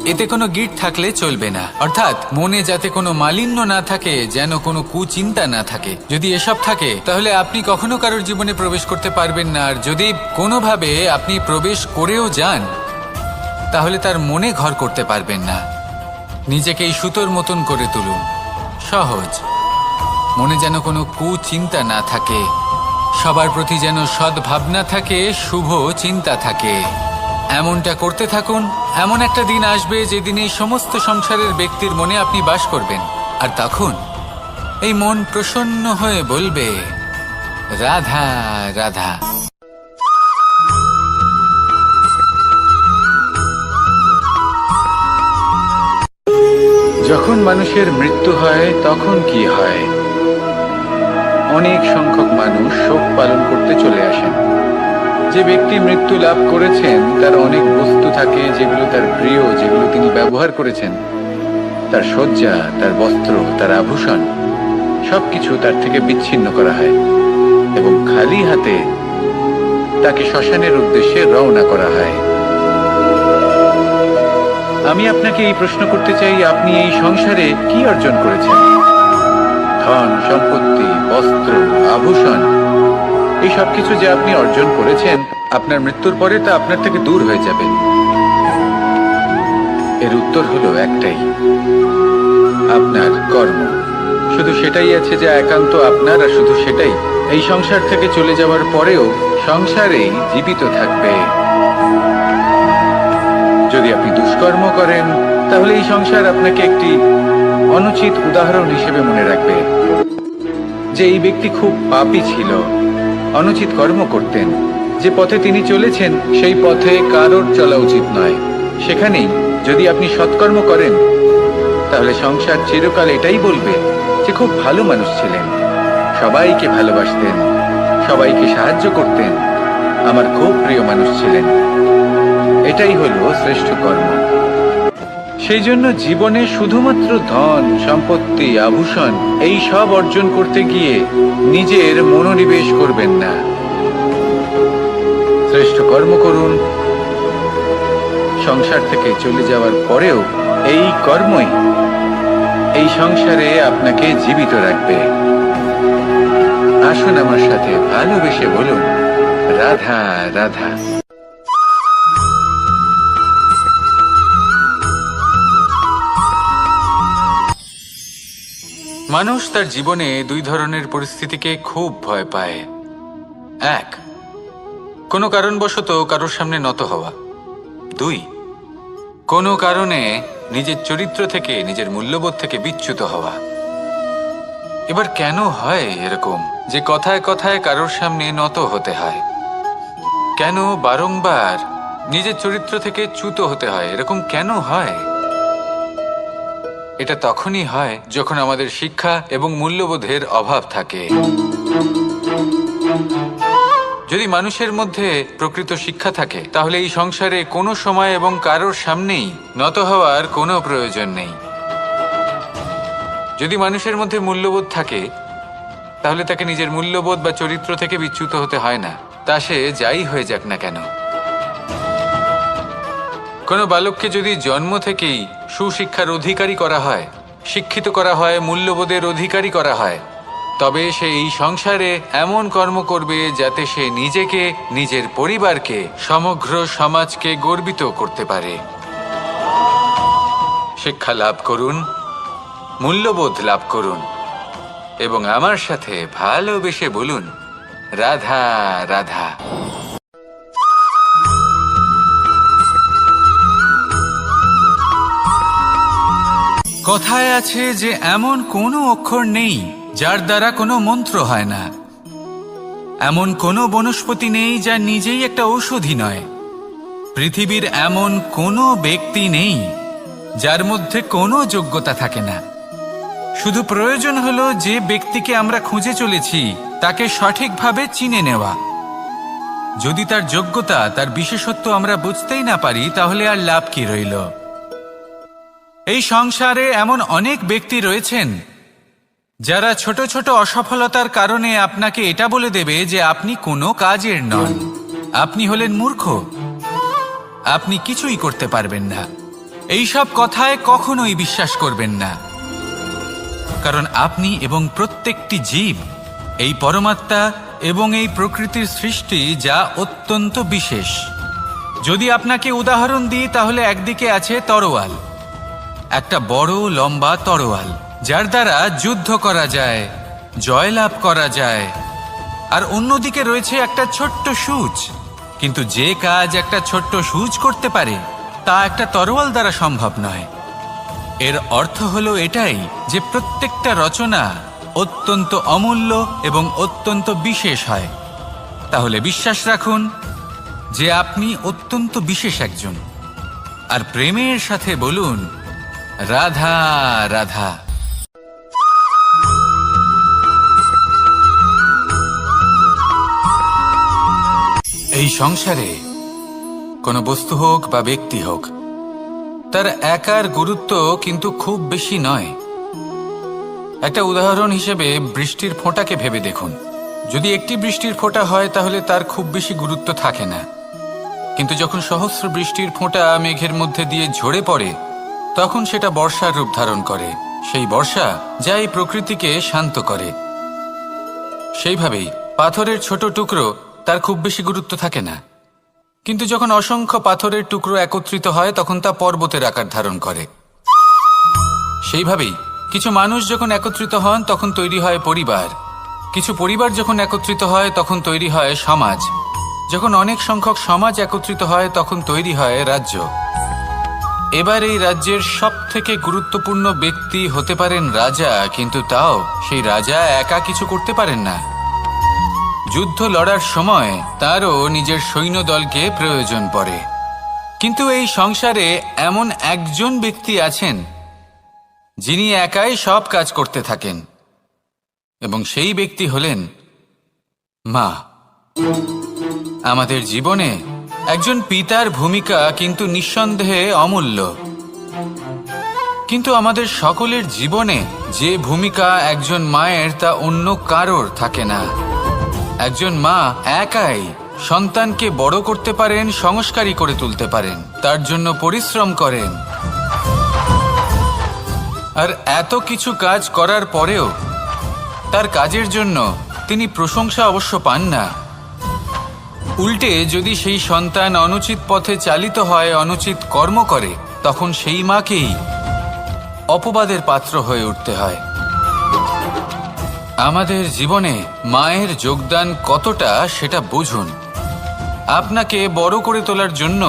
এতে কোনো গিঁট থাকলে চলবে না। অর্থাৎ মনে যাতে কোনো মালিন্য না থাকে, যেন কোনো কুচিন্তা না থাকে। যদি এসব থাকে, তাহলে আপনি কখনো কারোর জীবনে প্রবেশ করতে পারবেন না। আর যদি কোনোভাবে আপনি প্রবেশ করেও যান, তাহলে তার মনে ঘর করতে পারবেন না। নিজেকে এই সুতোর মতন করে তুলুন, সহজ। মনে যেন কোনো কুচিন্তা না থাকে, সবার প্রতি যেন সদ্ভাবনা থাকে, শুভ চিন্তা থাকে। এমনটা করতে থাকুন। এমন একটা দিন আসবে যেদিন এই সমস্ত সংসারের ব্যক্তির মনে আপনি বাস করবেন। আর তখন এই মন প্রসন্ন হয়ে বলবে, রাধা রাধা। যখন মানুষের মৃত্যু হয় তখন কি হয়? অনেক সংখ্যক মানুষ শোক পালন করতে চলে আসেন। যে ব্যক্তি মৃত্যু লাভ করেছেন, তার অনেক বস্তু থাকে যেগুলো তার প্রিয়, যেগুলো তিনি ব্যবহার করেছেন। তার শয্যা, তার বস্ত্র, তার আভূষণ, সবকিছু তার থেকে বিচ্ছিন্ন করা হয় এবং খালি হাতে তাকে শ্মশানের উদ্দেশ্যে রওনা করা হয়। আমি আপনাকে এই প্রশ্ন করতে চাই, আপনি এই সংসারে কি অর্জন করেছেন? ধন সম্পত্তি, বস্ত্র, আভূষণ, এই সবকিছু যে আপনি অর্জন করেছেন, আপনার মৃত্যুর পরে তা আপনার থেকে দূর হয়ে যাবে। এর উত্তর হলো একটাই, আপনার কর্ম। শুধু সেটাই আছে যা একান্ত আপনার, আর শুধু সেটাই এই সংসার থেকে চলে যাওয়ার পরেও সংসারেই জীবিত থাকবে। যদি আপনি দুষ্কর্ম করেন, তাহলে এই সংসার আপনাকে একটি অনুচিত উদাহরণ হিসেবে মনে রাখবে যে এই ব্যক্তি খুব পাপী ছিল, অনুচিত কর্ম করতেন। যে পথে তিনি চলেছেন সেই পথে কারোর চলা উচিত নয়। সেখানেই যদি আপনি সৎকর্ম করেন, তাহলে সংসার চিরকাল এটাই বলবে যে খুব ভালো মানুষ ছিলেন, সবাইকে ভালোবাসতেন, সবাইকে সাহায্য করতেন, আমার খুব প্রিয় মানুষ ছিলেন। এটাই হলো শ্রেষ্ঠ কর্ম। সেই জন্য জীবনে শুধুমাত্র ধন সম্পত্তি আভূষণ এই সব অর্জন করতে গিয়ে নিজের মনোনিবেশ করবেন না। শ্রেষ্ঠ কর্ম করুন। সংসার থেকে চলে যাওয়ার পরেও এই কর্মই এই সংসারে আপনাকে জীবিত রাখবে। আসুন আমার সাথে ভালোবেসে বলুন, রাধা রাধা। মানুষ তার জীবনে দুই ধরনের পরিস্থিতিকে খুব ভয় পায়। এক, কোনো কারণবশত কারোর সামনে নত হওয়া। দুই, কোনো কারণে নিজের চরিত্র থেকে, নিজের মূল্যবোধ থেকে বিচ্যুত হওয়া। এবার কেন হয় এরকম যে কথায় কথায় কারোর সামনে নত হতে হয়? কেন বারংবার নিজের চরিত্র থেকে চ্যুত হতে হয়? এরকম কেন হয়? এটা তখনই হয় যখন আমাদের শিক্ষা এবং মূল্যবোধের অভাব থাকে। যদি মানুষের মধ্যে প্রকৃত শিক্ষা থাকে, তাহলে এই সংসারে কোনো সময় এবং কারোর সামনেই নত হওয়ার কোনো প্রয়োজন নেই। যদি মানুষের মধ্যে মূল্যবোধ থাকে, তাহলে তাকে নিজের মূল্যবোধ বা চরিত্র থেকে বিচ্যুত হতে হয় না, তা সে যাই হয়ে যাক না কেন। কোনো বালককে যদি জন্ম থেকেই সুশিক্ষার অধিকারী করা হয়, শিক্ষিত করা হয়, মূল্যবোধের অধিকারী করা হয়, তবে সে এই সংসারে এমন কর্ম করবে যাতে সে নিজেকে, নিজের পরিবারকে, সমগ্র সমাজকে গর্বিত করতে পারে। শিক্ষা লাভ করুন, মূল্যবোধ লাভ করুন এবং আমার সাথে ভালোবেসে বলুন, রাধা রাধা। কথায় আছে যে এমন কোনো অক্ষর নেই যার দ্বারা কোনো মন্ত্র হয় না। এমন কোনো বনস্পতি নেই যা নিজেই একটা ঔষধি নয়। পৃথিবীর এমন কোনো ব্যক্তি নেই যার মধ্যে কোনো যোগ্যতা থাকে না। শুধু প্রয়োজন হলো যে ব্যক্তিকে আমরা খুঁজে চলেছি তাকে সঠিকভাবে চিনে নেওয়া। যদি তার যোগ্যতা, তার বিশেষত্ব আমরা বুঝতেই না পারি, তাহলে আর লাভ কি রইল? এই সংসারে এমন অনেক ব্যক্তি রয়েছেন যারা ছোট ছোট অসফলতার কারণে আপনাকে এটা বলে দেবে যে আপনি কোনো কাজের নন, আপনি হলেন মূর্খ, আপনি কিছুই করতে পারবেন না। এইসব কথায় কখনোই বিশ্বাস করবেন না, কারণ আপনি এবং প্রত্যেকটি জীব এই পরমাত্মা এবং এই প্রকৃতির সৃষ্টি, যা অত্যন্ত বিশেষ। যদি আপনাকে উদাহরণ দিই, তাহলে একদিকে আছে তরোয়াল, একটা বড় লম্বা তরোয়াল যার দ্বারা যুদ্ধ করা যায়, জয়লাভ করা যায়। আর অন্যদিকে রয়েছে একটা ছোট্ট সূচ, কিন্তু যে কাজ একটা ছোট্ট সূচ করতে পারে তা একটা তরোয়াল দ্বারা সম্ভব নয়। এর অর্থ হলো এটাই যে প্রত্যেকটা রচনা অত্যন্ত অমূল্য এবং অত্যন্ত বিশেষ হয়। তাহলে বিশ্বাস রাখুন যে আপনি অত্যন্ত বিশেষ একজন, আর প্রেমের সাথে বলুন, রাধা রাধা। এই সংসারে কোনো বস্তু হোক বা ব্যক্তি হোক, তার একার গুরুত্ব কিন্তু খুব বেশি নয়। একটা উদাহরণ হিসেবে বৃষ্টির ফোঁটাকে ভেবে দেখুন। যদি একটি বৃষ্টির ফোঁটা হয় তাহলে তার খুব বেশি গুরুত্ব থাকে না, কিন্তু যখন সহস্র বৃষ্টির ফোঁটা মেঘের মধ্যে দিয়ে ঝরে পড়ে, তখন সেটা বর্ষার রূপ ধারণ করে। সেই বর্ষা যা এই প্রকৃতিকে শান্ত করে। সেইভাবেই পাথরের ছোট টুকরো তার খুব বেশি গুরুত্ব থাকে না, কিন্তু যখন অসংখ্য পাথরের টুকরো একত্রিত হয় তখন তা পর্বতের আকার ধারণ করে। সেইভাবেই কিছু মানুষ যখন একত্রিত হন তখন তৈরি হয় পরিবার, কিছু পরিবার যখন একত্রিত হয় তখন তৈরি হয় সমাজ, যখন অনেক সংখ্যক সমাজ একত্রিত হয় তখন তৈরি হয় রাজ্য। এবার এই রাজ্যের সবথেকে গুরুত্বপূর্ণ ব্যক্তি হতে পারেন রাজা, কিন্তু তাও সেই রাজা একা কিছু করতে পারেন না। যুদ্ধ লড়ার সময় তারও নিজের সৈন্যদলকে প্রয়োজন পড়ে। কিন্তু এই সংসারে এমন একজন ব্যক্তি আছেন যিনি একাই সব কাজ করতে থাকেন, এবং সেই ব্যক্তি হলেন মা। আমাদের জীবনে একজন পিতার ভূমিকা কিন্তু নিঃসন্দেহে অমূল্য, কিন্তু আমাদের সকলের জীবনে যে ভূমিকা একজন মায়ের তা অন্য কারোর থাকে না। একজন মা একাই সন্তানকে বড় করতে পারেন, সংস্কারী করে তুলতে পারেন, তার জন্য পরিশ্রম করেন। আর এত কিছু কাজ করার পরেও তার কাজের জন্য তিনি প্রশংসা অবশ্য পান না। উল্টে যদি সেই সন্তান অনুচিত পথে চালিত হয়, অনুচিত কর্ম করে, তখন সেই মাকেই অপবাদের পাত্র হয়ে উঠতে হয়। আমাদের জীবনে মায়ের যোগদান কতটা সেটা বুঝুন। আপনাকে বড় করে তোলার জন্য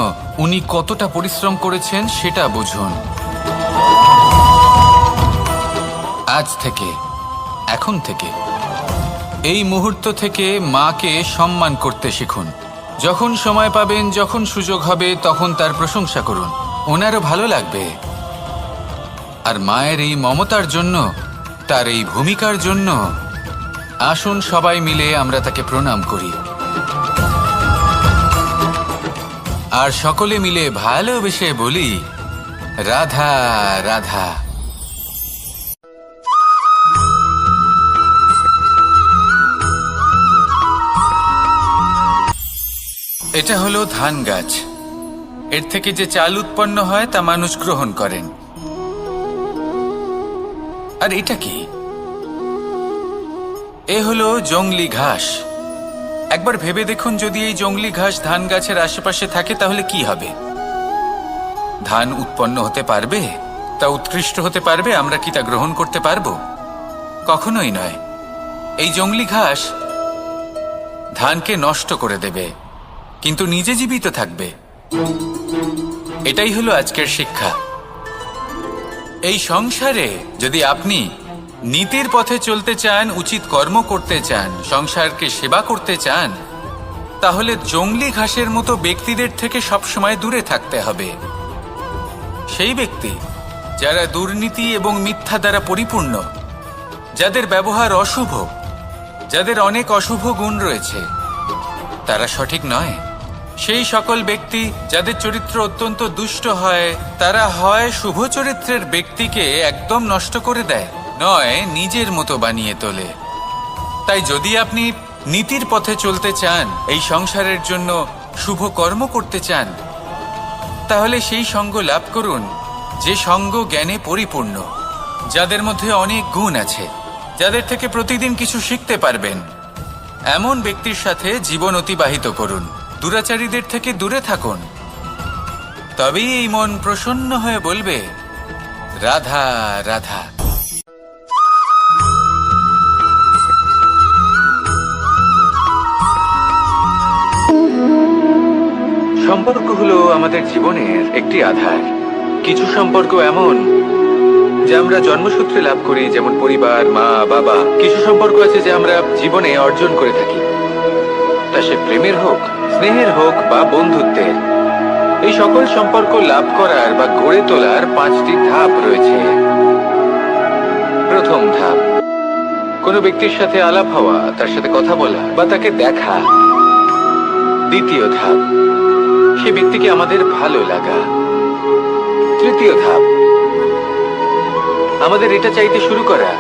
উনি কতটা পরিশ্রম করেছেন সেটা বুঝুন। আজ থেকে, এখন থেকে, এই মুহূর্ত থেকে মাকে সম্মান করতে শিখুন। যখন সময় পাবেন, যখন সুযোগ হবে, তখন তার প্রশংসা করুন, ওনারও ভালো লাগবে। আর মায়ের এই মমতার জন্য, তার এই ভূমিকার জন্য আসুন সবাই মিলে আমরা তাকে প্রণাম করি, আর সকলে মিলে ভালোবেসে বলি, রাধা রাধা। এটা হলো ধান গাছ। এর থেকে যে চাল উৎপন্ন হয় তা মানুষ গ্রহণ করেন। আর এটা কি? এ হলো জংলি ঘাস। একবার ভেবে দেখুন, যদি এই জংলি ঘাস ধান গাছের আশেপাশে থাকে তাহলে কি হবে? ধান উৎপন্ন হতে পারবে? তা উৎকৃষ্ট হতে পারবে? আমরা কি তা গ্রহণ করতে পারবো? কখনোই নয়। এই জংলি ঘাস ধানকে নষ্ট করে দেবে, কিন্তু নিজে জীবিত থাকবে। এটাই হলো আজকের শিক্ষা। এই সংসারে যদি আপনি নীতির পথে চলতে চান, উচিত কর্ম করতে চান, সংসারকে সেবা করতে চান, তাহলে জংলি ঘাসের মতো ব্যক্তিদের থেকে সবসময় দূরে থাকতে হবে। সেই ব্যক্তি যারা দুর্নীতি এবং মিথ্যা দ্বারা পরিপূর্ণ, যাদের ব্যবহার অশুভ, যাদের অনেক অশুভ গুণ রয়েছে, তারা সঠিক নয়। সেই সকল ব্যক্তি যাদের চরিত্র অত্যন্ত দুষ্ট হয়, তারা হয় শুভ চরিত্রের ব্যক্তিকে একদম নষ্ট করে দেয়, নয় নিজের মতো বানিয়ে তোলে। তাই যদি আপনি নীতির পথে চলতে চান, এই সংসারের জন্য শুভ কর্ম করতে চান, তাহলে সেই সঙ্গ লাভ করুন যে সঙ্গ জ্ঞানে পরিপূর্ণ, যাদের মধ্যে অনেক গুণ আছে, যাদের থেকে প্রতিদিন কিছু শিখতে পারবেন। এমন ব্যক্তির সাথে জীবন অতিবাহিত করুন। দুরাচারীদের থেকে দূরে থাকুন। তবেই এই মন প্রসন্ন হয়ে বলবে, রাধা রাধা। সম্পর্ক হলো আমাদের জীবনের একটি আধার। কিছু সম্পর্ক এমন যে আমরা জন্মসূত্রে লাভ করি, যেমন পরিবার, মা, বাবা। কিছু সম্পর্ক আছে যে আমরা জীবনে অর্জন করে থাকি, তা সে প্রেমের হোক, স্নেহের হোক বা বন্ধুত্বের। এই সকল সম্পর্ক লাভ করার বা গড়ে তোলার 5টি ধাপ রয়েছে। প্রথম ধাপ, কোনো ব্যক্তির সাথে আলাপ হওয়া, তার সাথে কথা বলা বা তাকে দেখা। দ্বিতীয় ধাপ, সে ব্যক্তিকে আমাদের ভালো লাগা। তৃতীয় ধাপ, আমাদের এটা চাইতে শুরু করা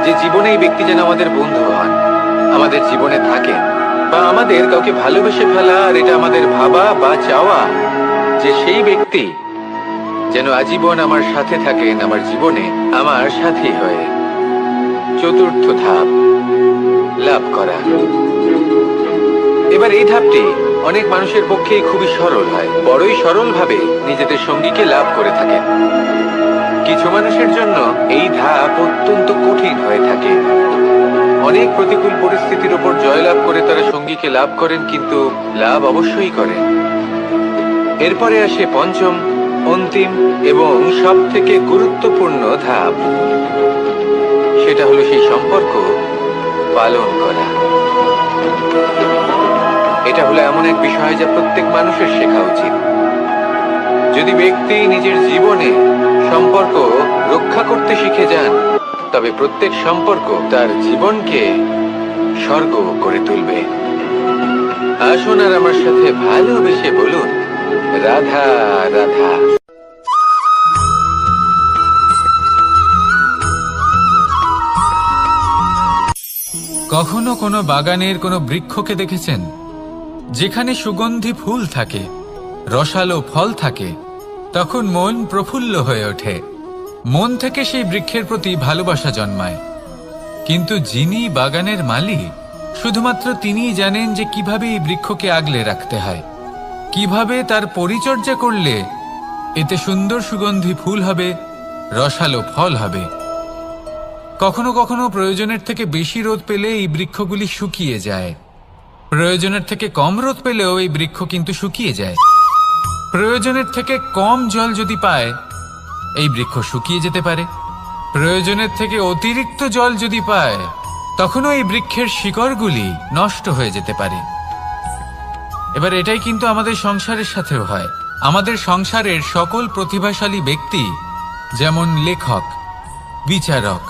যে জীবনে এই ব্যক্তি যেন আমাদের বন্ধু হন, আমাদের জীবনে থাকেন, বা আমাদের কাউকে ভালোবেসে ফেলা। আর এটা আমাদের ভাবা বা চাওয়া যে সেই ব্যক্তি যেন আজীবন আমার সাথে থাকেন, আমার জীবনে আমার সাথী হয়ে। চতুর্থ ধাপ, লাভ করা। এবার এই ধাপটি অনেক মানুষের পক্ষেই খুবই সরল হয়, বড়ই সরলভাবে নিজেদের সঙ্গীকে লাভ করে থাকেন। কিছু মানুষের জন্য এই ধাপ অত্যন্ত কঠিন হয়ে থাকে। অনেক প্রতিকূল পরিস্থিতির উপর জয়লাভ করে তারা সঙ্গীকে লাভ করেন, কিন্তু লাভ অবশ্যই করেন। এরপরে আসে পঞ্চম, অন্তিম এবং সব থেকে গুরুত্বপূর্ণ ধাপ। সেটা হলো সেই সম্পর্ক পালন করা। এটা হলো এমন এক বিষয় যা প্রত্যেক মানুষের শেখা উচিত। যদি ব্যক্তি নিজের জীবনে সম্পর্ক রক্ষা করতে শিখে যান, তবে প্রত্যেক সম্পর্ক তার জীবনকে স্বর্গ করে তুলবে। আসুন আর আমার সাথে ভালোবেসে বলুন, রাধা রাধা। কখনো কোনো বাগানের কোনো বৃক্ষকে দেখেছেন যেখানে সুগন্ধি ফুল থাকে, রসালো ফল থাকে? তখন মন প্রফুল্ল হয়ে ওঠে, মন থেকে সেই বৃক্ষের প্রতি ভালোবাসা জন্মায়। কিন্তু যিনি বাগানের মালিক, শুধুমাত্র তিনিই জানেন যে কিভাবে এই বৃক্ষকে আগলে রাখতে হয়, কিভাবে তার পরিচর্যা করলে এতে সুন্দর সুগন্ধি ফুল হবে, রসালো ফল হবে। কখনো কখনো প্রয়োজনের থেকে বেশি রোদ পেলে এই বৃক্ষগুলি শুকিয়ে যায়, প্রয়োজনের থেকে কম রোদ পেলেও এই বৃক্ষ কিন্তু শুকিয়ে যায়। প্রয়োজনের থেকে কম জল যদি পায়, এই বৃক্ষ শুকিয়ে যেতে পারে। প্রয়োজনের থেকে অতিরিক্ত জল যদি পায়, তখনও এই বৃক্ষের শিকড়গুলি নষ্ট হয়ে যেতে পারে। এবার এটাই কিন্তু আমাদের সংসারের সাথেও হয়। আমাদের সংসারের সকল প্রতিভাশালী ব্যক্তি, যেমন লেখক, বিচারক,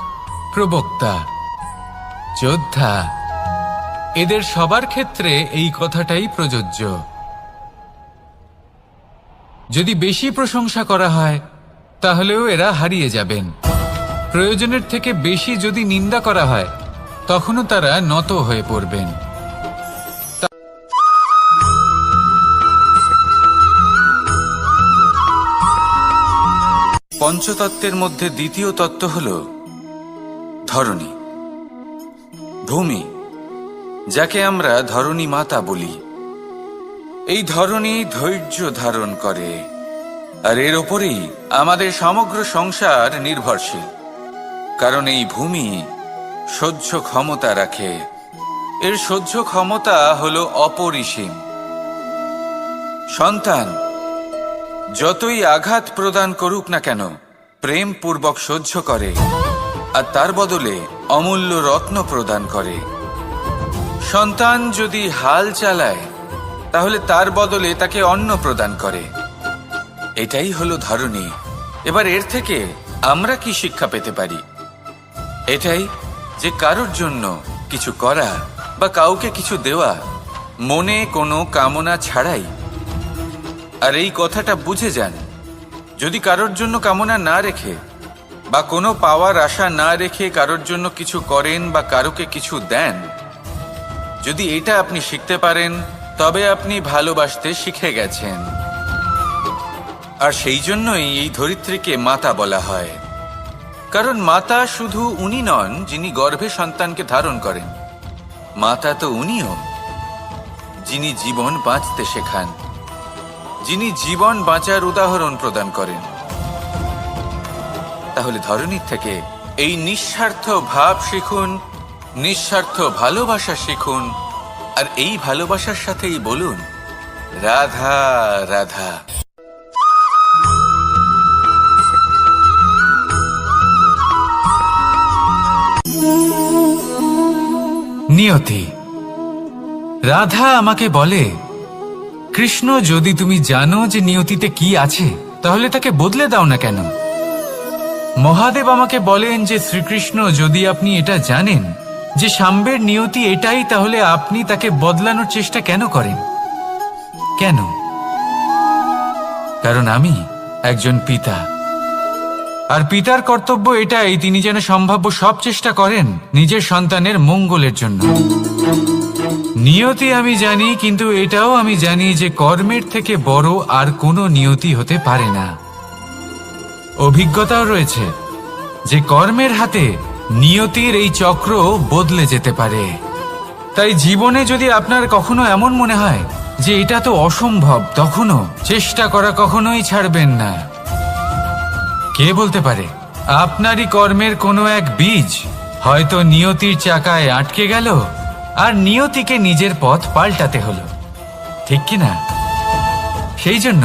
প্রবক্তা, যোদ্ধা, এদের সবার ক্ষেত্রে এই কথাটাই প্রযোজ্য। যদি বেশি প্রশংসা করা হয়, তাহলেও এরা হারিয়ে যাবেন। প্রয়োজনের থেকে বেশি যদি নিন্দা করা হয়, তখনও তারা নত হয়ে পড়বেন। পঞ্চতত্ত্বের মধ্যে দ্বিতীয় তত্ত্ব হল ধরণী, ভূমি, যাকে আমরা ধরণী মাতা বলি। এই ধরণী ধৈর্য ধারণ করে, আর এর ওপরেই আমাদের সমগ্র সংসার নির্ভরশীল। কারণ এই ভূমি সহ্য ক্ষমতা রাখে, এর সহ্য ক্ষমতা হলো অপরিসীম। সন্তান যতই আঘাত প্রদান করুক না কেন, প্রেম পূর্বক সহ্য করে, আর তার বদলে অমূল্য রত্ন প্রদান করে। সন্তান যদি হাল চালায়, তাহলে তার বদলে তাকে অন্ন প্রদান করে। এটাই হলো ধরণী। এবার এর থেকে আমরা কি শিক্ষা পেতে পারি? এটাই যে কারোর জন্য কিছু করা বা কাউকে কিছু দেওয়া মনে কোনো কামনা ছাড়াই। আর এই কথাটা বুঝে যান, যদি কারোর জন্য কামনা না রেখে বা কোনো পাওয়ার আশা না রেখে কারোর জন্য কিছু করেন বা কারোকে কিছু দেন, যদি এটা আপনি শিখতে পারেন, তবে আপনি ভালোবাসতে শিখে গেছেন। আর সেই জন্যই এই ধরিত্রীকে মাতা বলা হয়। কারণ মাতা শুধু উনি নন যিনি গর্ভে সন্তানকে ধারণ করেন, মাতা তো উনিও যিনি জীবন বাঁচতে শেখান, যিনি জীবন বাঁচার উদাহরণ প্রদান করেন। তাহলে ধরণীর থেকে এই নিঃস্বার্থ ভাব শিখুন, নিঃস্বার্থ ভালোবাসা শিখুন, আর এই ভালোবাসার সাথেই বলুন, রাধা রাধা। নিয়তি। রাধা আমাকে বলে, কৃষ্ণ, যদি তুমি জানো যে নিয়তিতে কি আছে, তাহলে তাকে বদলে দাও না কেন? মহাদেব আমাকে বলেন যে শ্রীকৃষ্ণ, যদি আপনি এটা জানেন যে সাম্বের নিয়তি এটাই, তাহলে আপনি তাকে বদলানোর চেষ্টা কেন করেন? কেন? কারণ আমি একজন পিতা, আর পিতার কর্তব্য এটাই, তিনি যেন সম্ভাব্য সব চেষ্টা করেন নিজের সন্তানের মঙ্গলের জন্য। নিয়তি আমি জানি, কিন্তু এটাও আমি জানি যে কর্মের থেকে বড় আর কোনো নিয়তি হতে পারে না। অভিজ্ঞতাও রয়েছে যে কর্মের হাতে নিয়তির এই চক্র বদলে যেতে পারে। তাই জীবনে যদি আপনার কখনো এমন মনে হয় যে এটা তো অসম্ভব, তখনও চেষ্টা করা কখনোই ছাড়বেন না। কে বলতে পারে আপনারই কর্মের কোনো এক বীজ হয়তো নিয়তির চাকায় আটকে গেল, আর নিয়তিকে নিজের পথ পাল্টাতে হলো, ঠিক কি না? সেই জন্য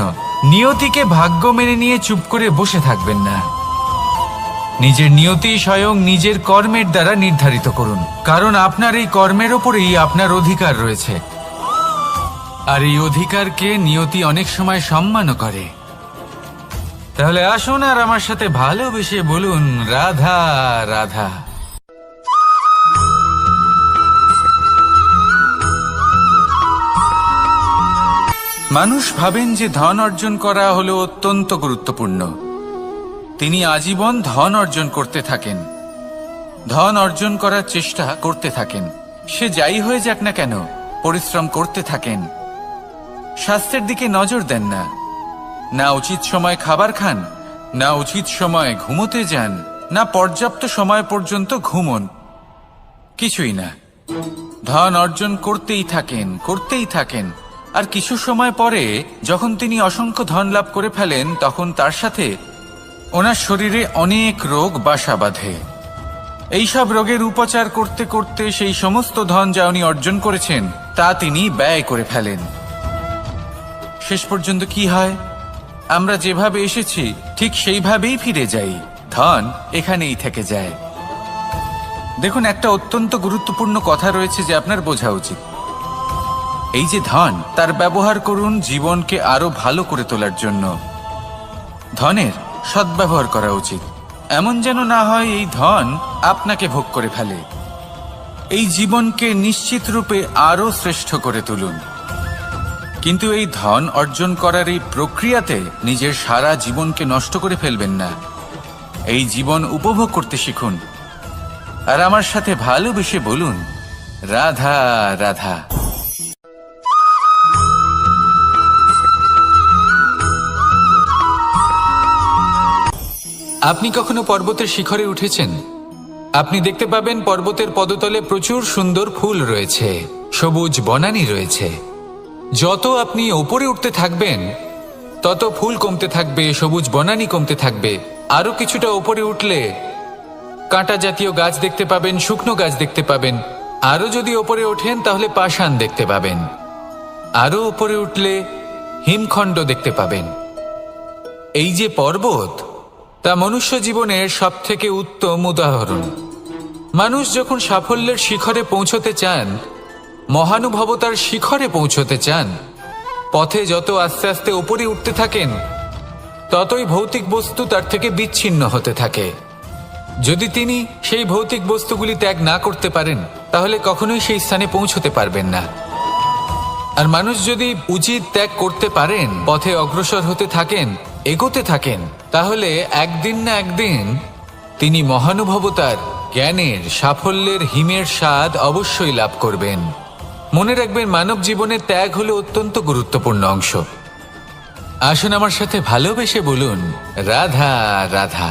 নিয়তিকে ভাগ্য মেনে নিয়ে চুপ করে বসে থাকবেন না। নিজের নিয়তি স্বয়ং নিজের কর্মের দ্বারা নির্ধারিত করুন, কারণ আপনার এই কর্মের ওপরেই আপনার অধিকার রয়েছে। আর এই অধিকারকে নিয়তি অনেক সময় সম্মানও করে। তাহলে আসুন আর আমার সাথে ভালোবেসে বলুন, রাধা রাধা। মানুষ ভাবেন যে ধন অর্জন করা হলো অত্যন্ত গুরুত্বপূর্ণ। তিনি আজীবন ধন অর্জন করতে থাকেন, ধন অর্জন করার চেষ্টা করতে থাকেন। সে যাই হয়ে যাক না কেন, পরিশ্রম করতে থাকেন। স্বাস্থ্যের দিকে নজর দেন না, না উচিত সময় খাবার খান, না উচিত সময় ঘুমোতে যান, না পর্যাপ্ত সময় পর্যন্ত ঘুমন, কিছুই না। ধন অর্জন করতেই থাকেন, করতেই থাকেন। আর কিছু সময় পরে যখন তিনি অসংখ্য ধন লাভ করে ফেলেন, তখন তার সাথে ওনার শরীরে অনেক রোগ বাসা বাঁধে। এইসব রোগের উপচার করতে করতে সেই সমস্ত ধন যা উনি অর্জন করেছেন তা তিনি ব্যয় করে ফেলেন। শেষ পর্যন্ত কি হয়? আমরা যেভাবে এসেছি ঠিক সেইভাবেই ফিরে যাই, ধন এখানেই থেকে যায়। দেখুন, একটা অত্যন্ত গুরুত্বপূর্ণ কথা রয়েছে যে আপনার বোঝা উচিত। এই যে ধন, তার ব্যবহার করুন জীবনকে আরো ভালো করে তোলার জন্য। ধনের সদ্ব্যবহার করা উচিত, এমন যেন না হয় এই ধন আপনাকে ভোগ করে ফেলে। এই জীবনকে নিশ্চিত রূপে আরো শ্রেষ্ঠ করে তুলুন। কিন্তু এই ধন অর্জন করার এই প্রক্রিয়াতে নিজের সারা জীবনকে নষ্ট করে ফেলবেন না। এই জীবন উপভোগ করতে শিখুন। আর আমার সাথে ভালোবেসে বলুন, রাধা রাধা। আপনি কখনো পর্বতের শিখরে উঠেছেন? আপনি দেখতে পাবেন পর্বতের পদতলে প্রচুর সুন্দর ফুল রয়েছে, সবুজ বনানী রয়েছে। যত আপনি ওপরে উঠতে থাকবেন তত ফুল কমতে থাকবে, সবুজ বনানী কমতে থাকবে। আরো কিছুটা ওপরে উঠলে কাঁটা জাতীয় গাছ দেখতে পাবেন, শুকনো গাছ দেখতে পাবেন। আরো যদি ওপরে ওঠেন তাহলে পাষাণ দেখতে পাবেন। আরো ওপরে উঠলে হিমখণ্ড দেখতে পাবেন। এই যে পর্বত, তা মনুষ্য জীবনের সবথেকে উত্তম উদাহরণ। মানুষ যখন সাফল্যের শিখরে পৌঁছতে চান, মহানুভবতার শিখরে পৌঁছতে চান, পথে যত আস্তে আস্তে উপরে উঠতে থাকেন ততই ভৌতিক বস্তু তার থেকে বিচ্ছিন্ন হতে থাকে। যদি তিনি সেই ভৌতিক বস্তুগুলি ত্যাগ না করতে পারেন তাহলে কখনোই সেই স্থানে পৌঁছতে পারবেন না। আর মানুষ যদি উচিত ত্যাগ করতে পারেন, পথে অগ্রসর হতে থাকেন, এগোতে থাকেন, তাহলে একদিন না একদিন তিনি মহানুভবতার, জ্ঞানের, সাফল্যের হিমের স্বাদ অবশ্যই লাভ করবেন। মনে রাখবেন, মানব জীবনে ত্যাগ হলো অত্যন্ত গুরুত্বপূর্ণ অংশ। আসুন আমার সাথে ভালোবেসে বলুন, রাধা রাধা।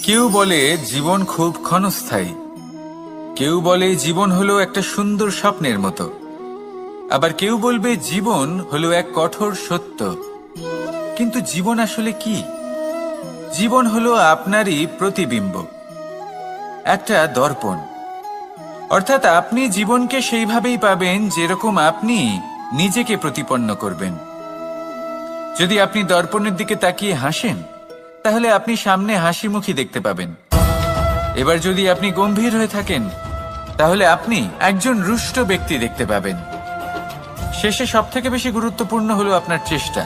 কেউ বলে জীবন খুব ক্ষণস্থায়ী, কেউ বলে জীবন হলো একটা সুন্দর স্বপ্নের মতো, আবার কেউ বলবে জীবন হলো এক কঠোর সত্য। কিন্তু জীবন আসলে কি? জীবন হলো আপনারই প্রতিবিম্ব, একটা দর্পণ। অর্থাৎ আপনি জীবনকে সেইভাবেই পাবেন যেরকম আপনি নিজেকে প্রতিপন্ন করবেন। যদি আপনি দর্পণের দিকে তাকিয়ে হাসেন তাহলে আপনি সামনে হাসি মুখী দেখতে পাবেন। এবার যদি আপনি গম্ভীর হয়ে থাকেন তাহলে আপনি একজন রুষ্ট ব্যক্তি দেখতে পাবেন। শেষে সবথেকে বেশি গুরুত্বপূর্ণ হলো আপনার চেষ্টা।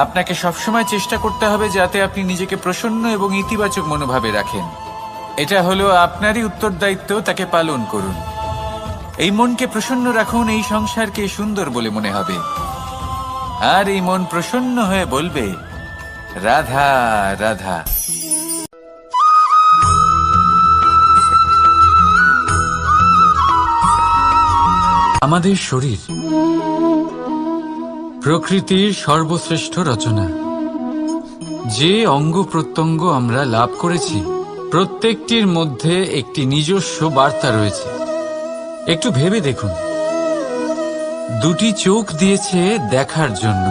আপনাকে সবসময় চেষ্টা করতে হবে যাতে আপনি নিজেকে প্রসন্ন এবং ইতিবাচক মনোভাবে রাখেন। এটা হলো আপনারই উত্তরদায়িত্ব, তাকে পালন করুন। এই মনকে প্রসন্ন রাখুন, এই সংসারকে সুন্দর বলে মনে হবে। আর এই মন প্রসন্ন হয়ে বলবে, রাধা রাধা। আমাদের শরীর প্রকৃতির সর্বশ্রেষ্ঠ রচনা। যে অঙ্গ প্রত্যঙ্গ আমরা লাভ করেছি প্রত্যেকটির মধ্যে একটি নিজস্ব বার্তা রয়েছে। একটু ভেবে দেখুন, দুটি চোখ দিয়েছে দেখার জন্য,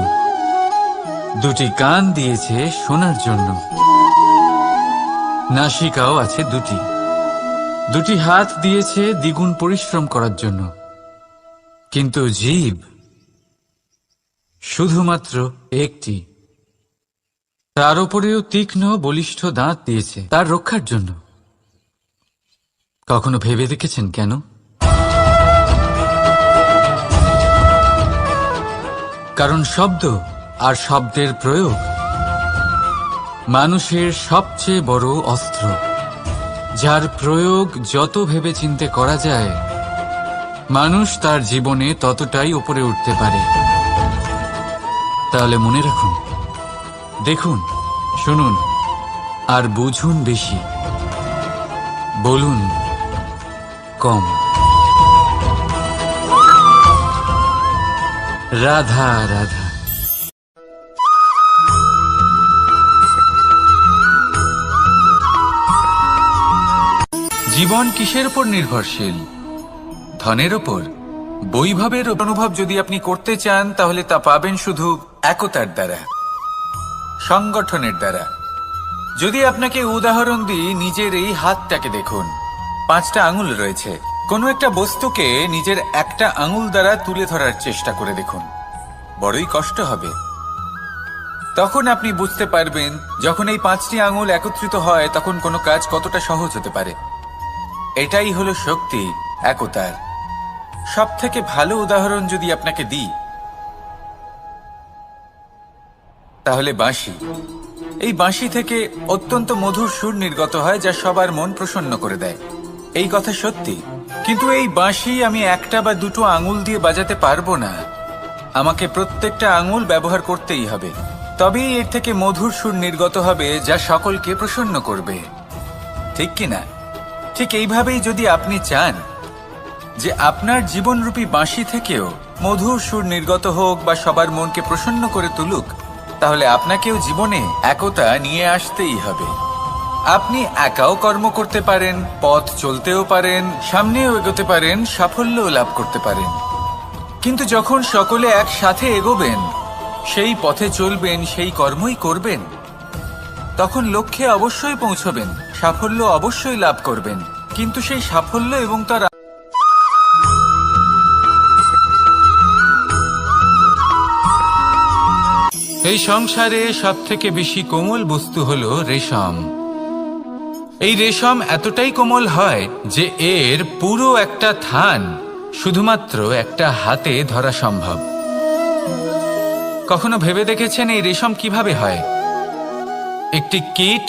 দুটি কান দিয়েছে শোনার জন্য, নাসিকাও আছে দুটি, দুটি হাত দিয়েছে দ্বিগুণ পরিশ্রম করার জন্য। কিন্তু জীব শুধুমাত্র একটি। তার উপরেও তীক্ষ্ণ বলিষ্ঠ দাঁত দিয়েছে তার রক্ষার জন্য। কখনো ভেবে দেখেছেন কেন? কারণ শব্দ আর শব্দের প্রয়োগ মানুষের সবচেয়ে বড় অস্ত্র, যার প্রয়োগ যত ভেবেচিন্তে করা যায় মানুষ তার জীবনে ততটাই উপরে উঠতে পারে। তাহলে মনে রাখুন, দেখুন, শুনুন আর বুঝুন বেশি, বলুন কম। রাধা রাধা। জীবন কিসের উপর নির্ভরশীল? ধনের ওপর? বৈভবের অনুভব যদি আপনি করতে চান তাহলে তা পাবেন শুধু একতার দ্বারা, সংগঠনের দ্বারা। যদি আপনাকে উদাহরণ দিই, নিজের এই হাতটাকে দেখুন, 5টা আঙুল রয়েছে। কোনো একটা বস্তুকে নিজের একটা আঙুল দ্বারা তুলে ধরার চেষ্টা করে দেখুন, বড়ই কষ্ট হবে। তখন আপনি বুঝতে পারবেন যখন এই 5টি আঙুল একত্রিত হয় তখন কোনো কাজ কতটা সহজ হতে পারে। এটাই হলো শক্তি একতার। সব থেকে ভালো উদাহরণ যদি আপনাকে দিই তাহলে বাঁশি। এই বাঁশি থেকে অত্যন্ত মধুর সুর নির্গত হয় যা সবার মন প্রসন্ন করে দেয়। এই কথা সত্যি, কিন্তু এই বাঁশি আমি একটা বা দুটো আঙুল দিয়ে বাজাতে পারবো না। আমাকে প্রত্যেকটা আঙুল ব্যবহার করতেই হবে, তবেই এর থেকে মধুর সুর নির্গত হবে যা সকলকে প্রসন্ন করবে, ঠিক কিনা? ঠিক এইভাবেই যদি আপনি চান যে আপনার জীবনরূপী বাঁশি থেকেও মধুর সুর নির্গত হোক বা সবার মনকে প্রসন্ন করে তুলুক, তাহলে আপনাকেও জীবনে একতা নিয়ে আসতেই হবে। আপনি একাও কর্ম করতে পারেন, পথ চলতেও পারেন, সামনেও এগোতে পারেন, সাফল্যও লাভ করতে পারেন। কিন্তু যখন সকলে একসাথে এগোবেন, সেই পথে চলবেন, সেই কর্মই করবেন, তখন লক্ষ্যে অবশ্যই পৌঁছবেন, সাফল্য অবশ্যই লাভ করবেন। কিন্তু সেই সাফল্য এবং তার এই সংসারে সব থেকে বেশি কোমল বস্তু হলো রেশম। এই রেশম এতটাই কোমল হয় যে এর পুরো একটা থান শুধুমাত্র একটা হাতে ধরা সম্ভব। কখনো ভেবে দেখেছেন এই রেশম কিভাবে হয়? একটি কীট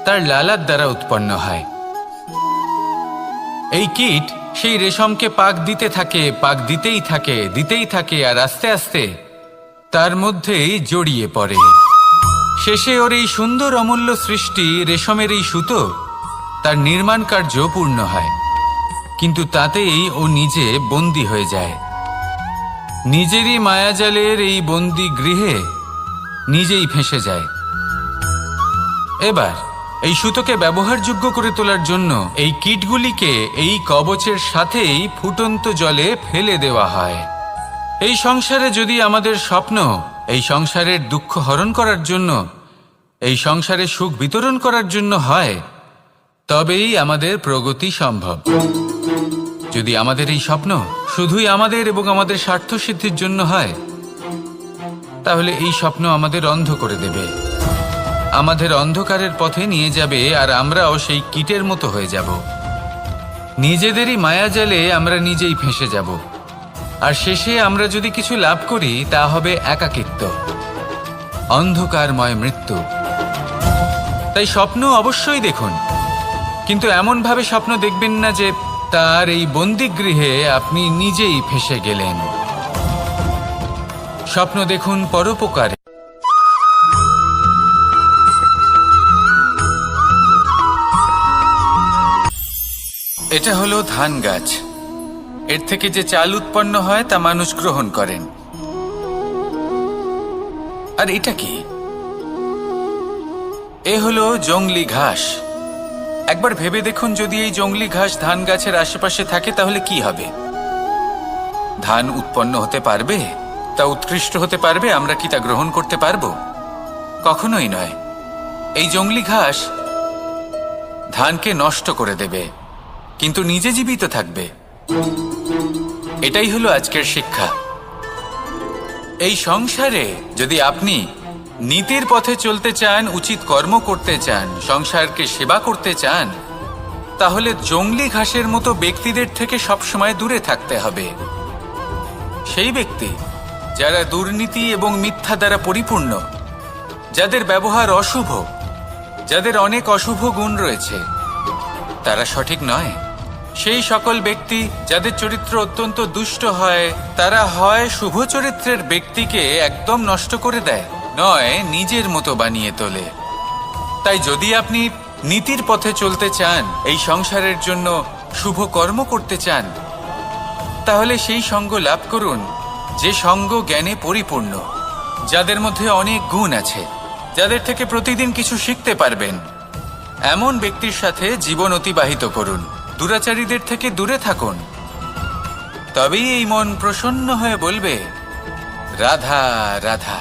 তার লালার দ্বারা উৎপন্ন হয়। এই কীট সেই রেশমকে পাক দিতে থাকে, পাক দিতেই থাকে, আর আস্তে আস্তে তার মধ্যেই জড়িয়ে পড়ে। শেষে ওর এই সুন্দর অমূল্য সৃষ্টি রেশমের এই সুতো তার নির্মাণ কার্য পূর্ণ হয়, কিন্তু তাতেই ও নিজে বন্দী হয়ে যায়। নিজেরই মায়াজালের এই বন্দী গৃহে নিজেই ফেঁসে যায়। এবার এই সুতোকে ব্যবহারযোগ্য করে তোলার জন্য এই কীটগুলিকে এই কবচের সাথেই ফুটন্ত জলে ফেলে দেওয়া হয়। এই সংসারে যদি আমাদের স্বপ্ন এই সংসারের দুঃখ হরণ করার জন্য, এই সংসারে সুখ বিতরণ করার জন্য হয়, তবেই আমাদের প্রগতি সম্ভব। যদি আমাদের এই স্বপ্ন শুধুই আমাদের এবং আমাদের স্বার্থ সিদ্ধির জন্য হয়, তাহলে এই স্বপ্ন আমাদের অন্ধ করে দেবে, আমাদের অন্ধকারের পথে নিয়ে যাবে, আর আমরাও সেই কীটের মতো হয়ে যাব। নিজেদেরই মায়াজালে আমরা নিজেই ফেঁসে যাব, আর শেষে আমরা যদি কিছু লাভ করি তা হবে একাকিত্ব, অন্ধকারময় মৃত্যু। তাই স্বপ্ন অবশ্যই দেখুন, কিন্তু এমনভাবে স্বপ্ন দেখবেন না যে তার এই বন্দিগৃহে আপনি নিজেই ফেঁসে গেলেন। স্বপ্ন দেখুন পরোপকারে। এটা হলো ধান গাছ। এর থেকে যে চাল উৎপন্ন হয় তা মানুষ গ্রহণ করেন। আর এটা কি? এ হলো জংলি ঘাস। একবার ভেবে দেখুন, যদি এই জংলি ঘাস ধান গাছের আশেপাশে থাকে তাহলে কি হবে? ধান উৎপন্ন হতে পারবে? তা উৎকৃষ্ট হতে পারবে? আমরা কি তা গ্রহণ করতে পারবো? কখনোই নয়। এই জংলি ঘাস ধানকে নষ্ট করে দেবে, কিন্তু নিজে জীবিত থাকবে। এটাই হলো আজকের শিক্ষা। এই সংসারে যদি আপনি নীতির পথে চলতে চান, উচিত কর্ম করতে চান, সংসারকে সেবা করতে চান, তাহলে জংলি ঘাসের মতো ব্যক্তিদের থেকে সবসময় দূরে থাকতে হবে। সেই ব্যক্তি যারা দুর্নীতি এবং মিথ্যা দ্বারা পরিপূর্ণ, যাদের ব্যবহার অশুভ, যাদের অনেক অশুভ গুণ রয়েছে, তারা সঠিক নয়। সেই সকল ব্যক্তি যাদের চরিত্র অত্যন্ত দুষ্ট হয়, তারা হয় শুভ চরিত্রের ব্যক্তিকে একদম নষ্ট করে দেয়, নয় নিজের মতো বানিয়ে তোলে। তাই যদি আপনি নীতির পথে চলতে চান, এই সংসারের জন্য শুভ কর্ম করতে চান, তাহলে সেই সঙ্গ লাভ করুন যে সঙ্গ জ্ঞানে পরিপূর্ণ, যাদের মধ্যে অনেক গুণ আছে, যাদের থেকে প্রতিদিন কিছু শিখতে পারবেন। এমন ব্যক্তির সাথে জীবন অতিবাহিত করুন। দুরাচারীদের থেকে দূরে থাকুন। তবেই এই মন প্রসন্ন হয়ে বলবে, রাধা রাধা।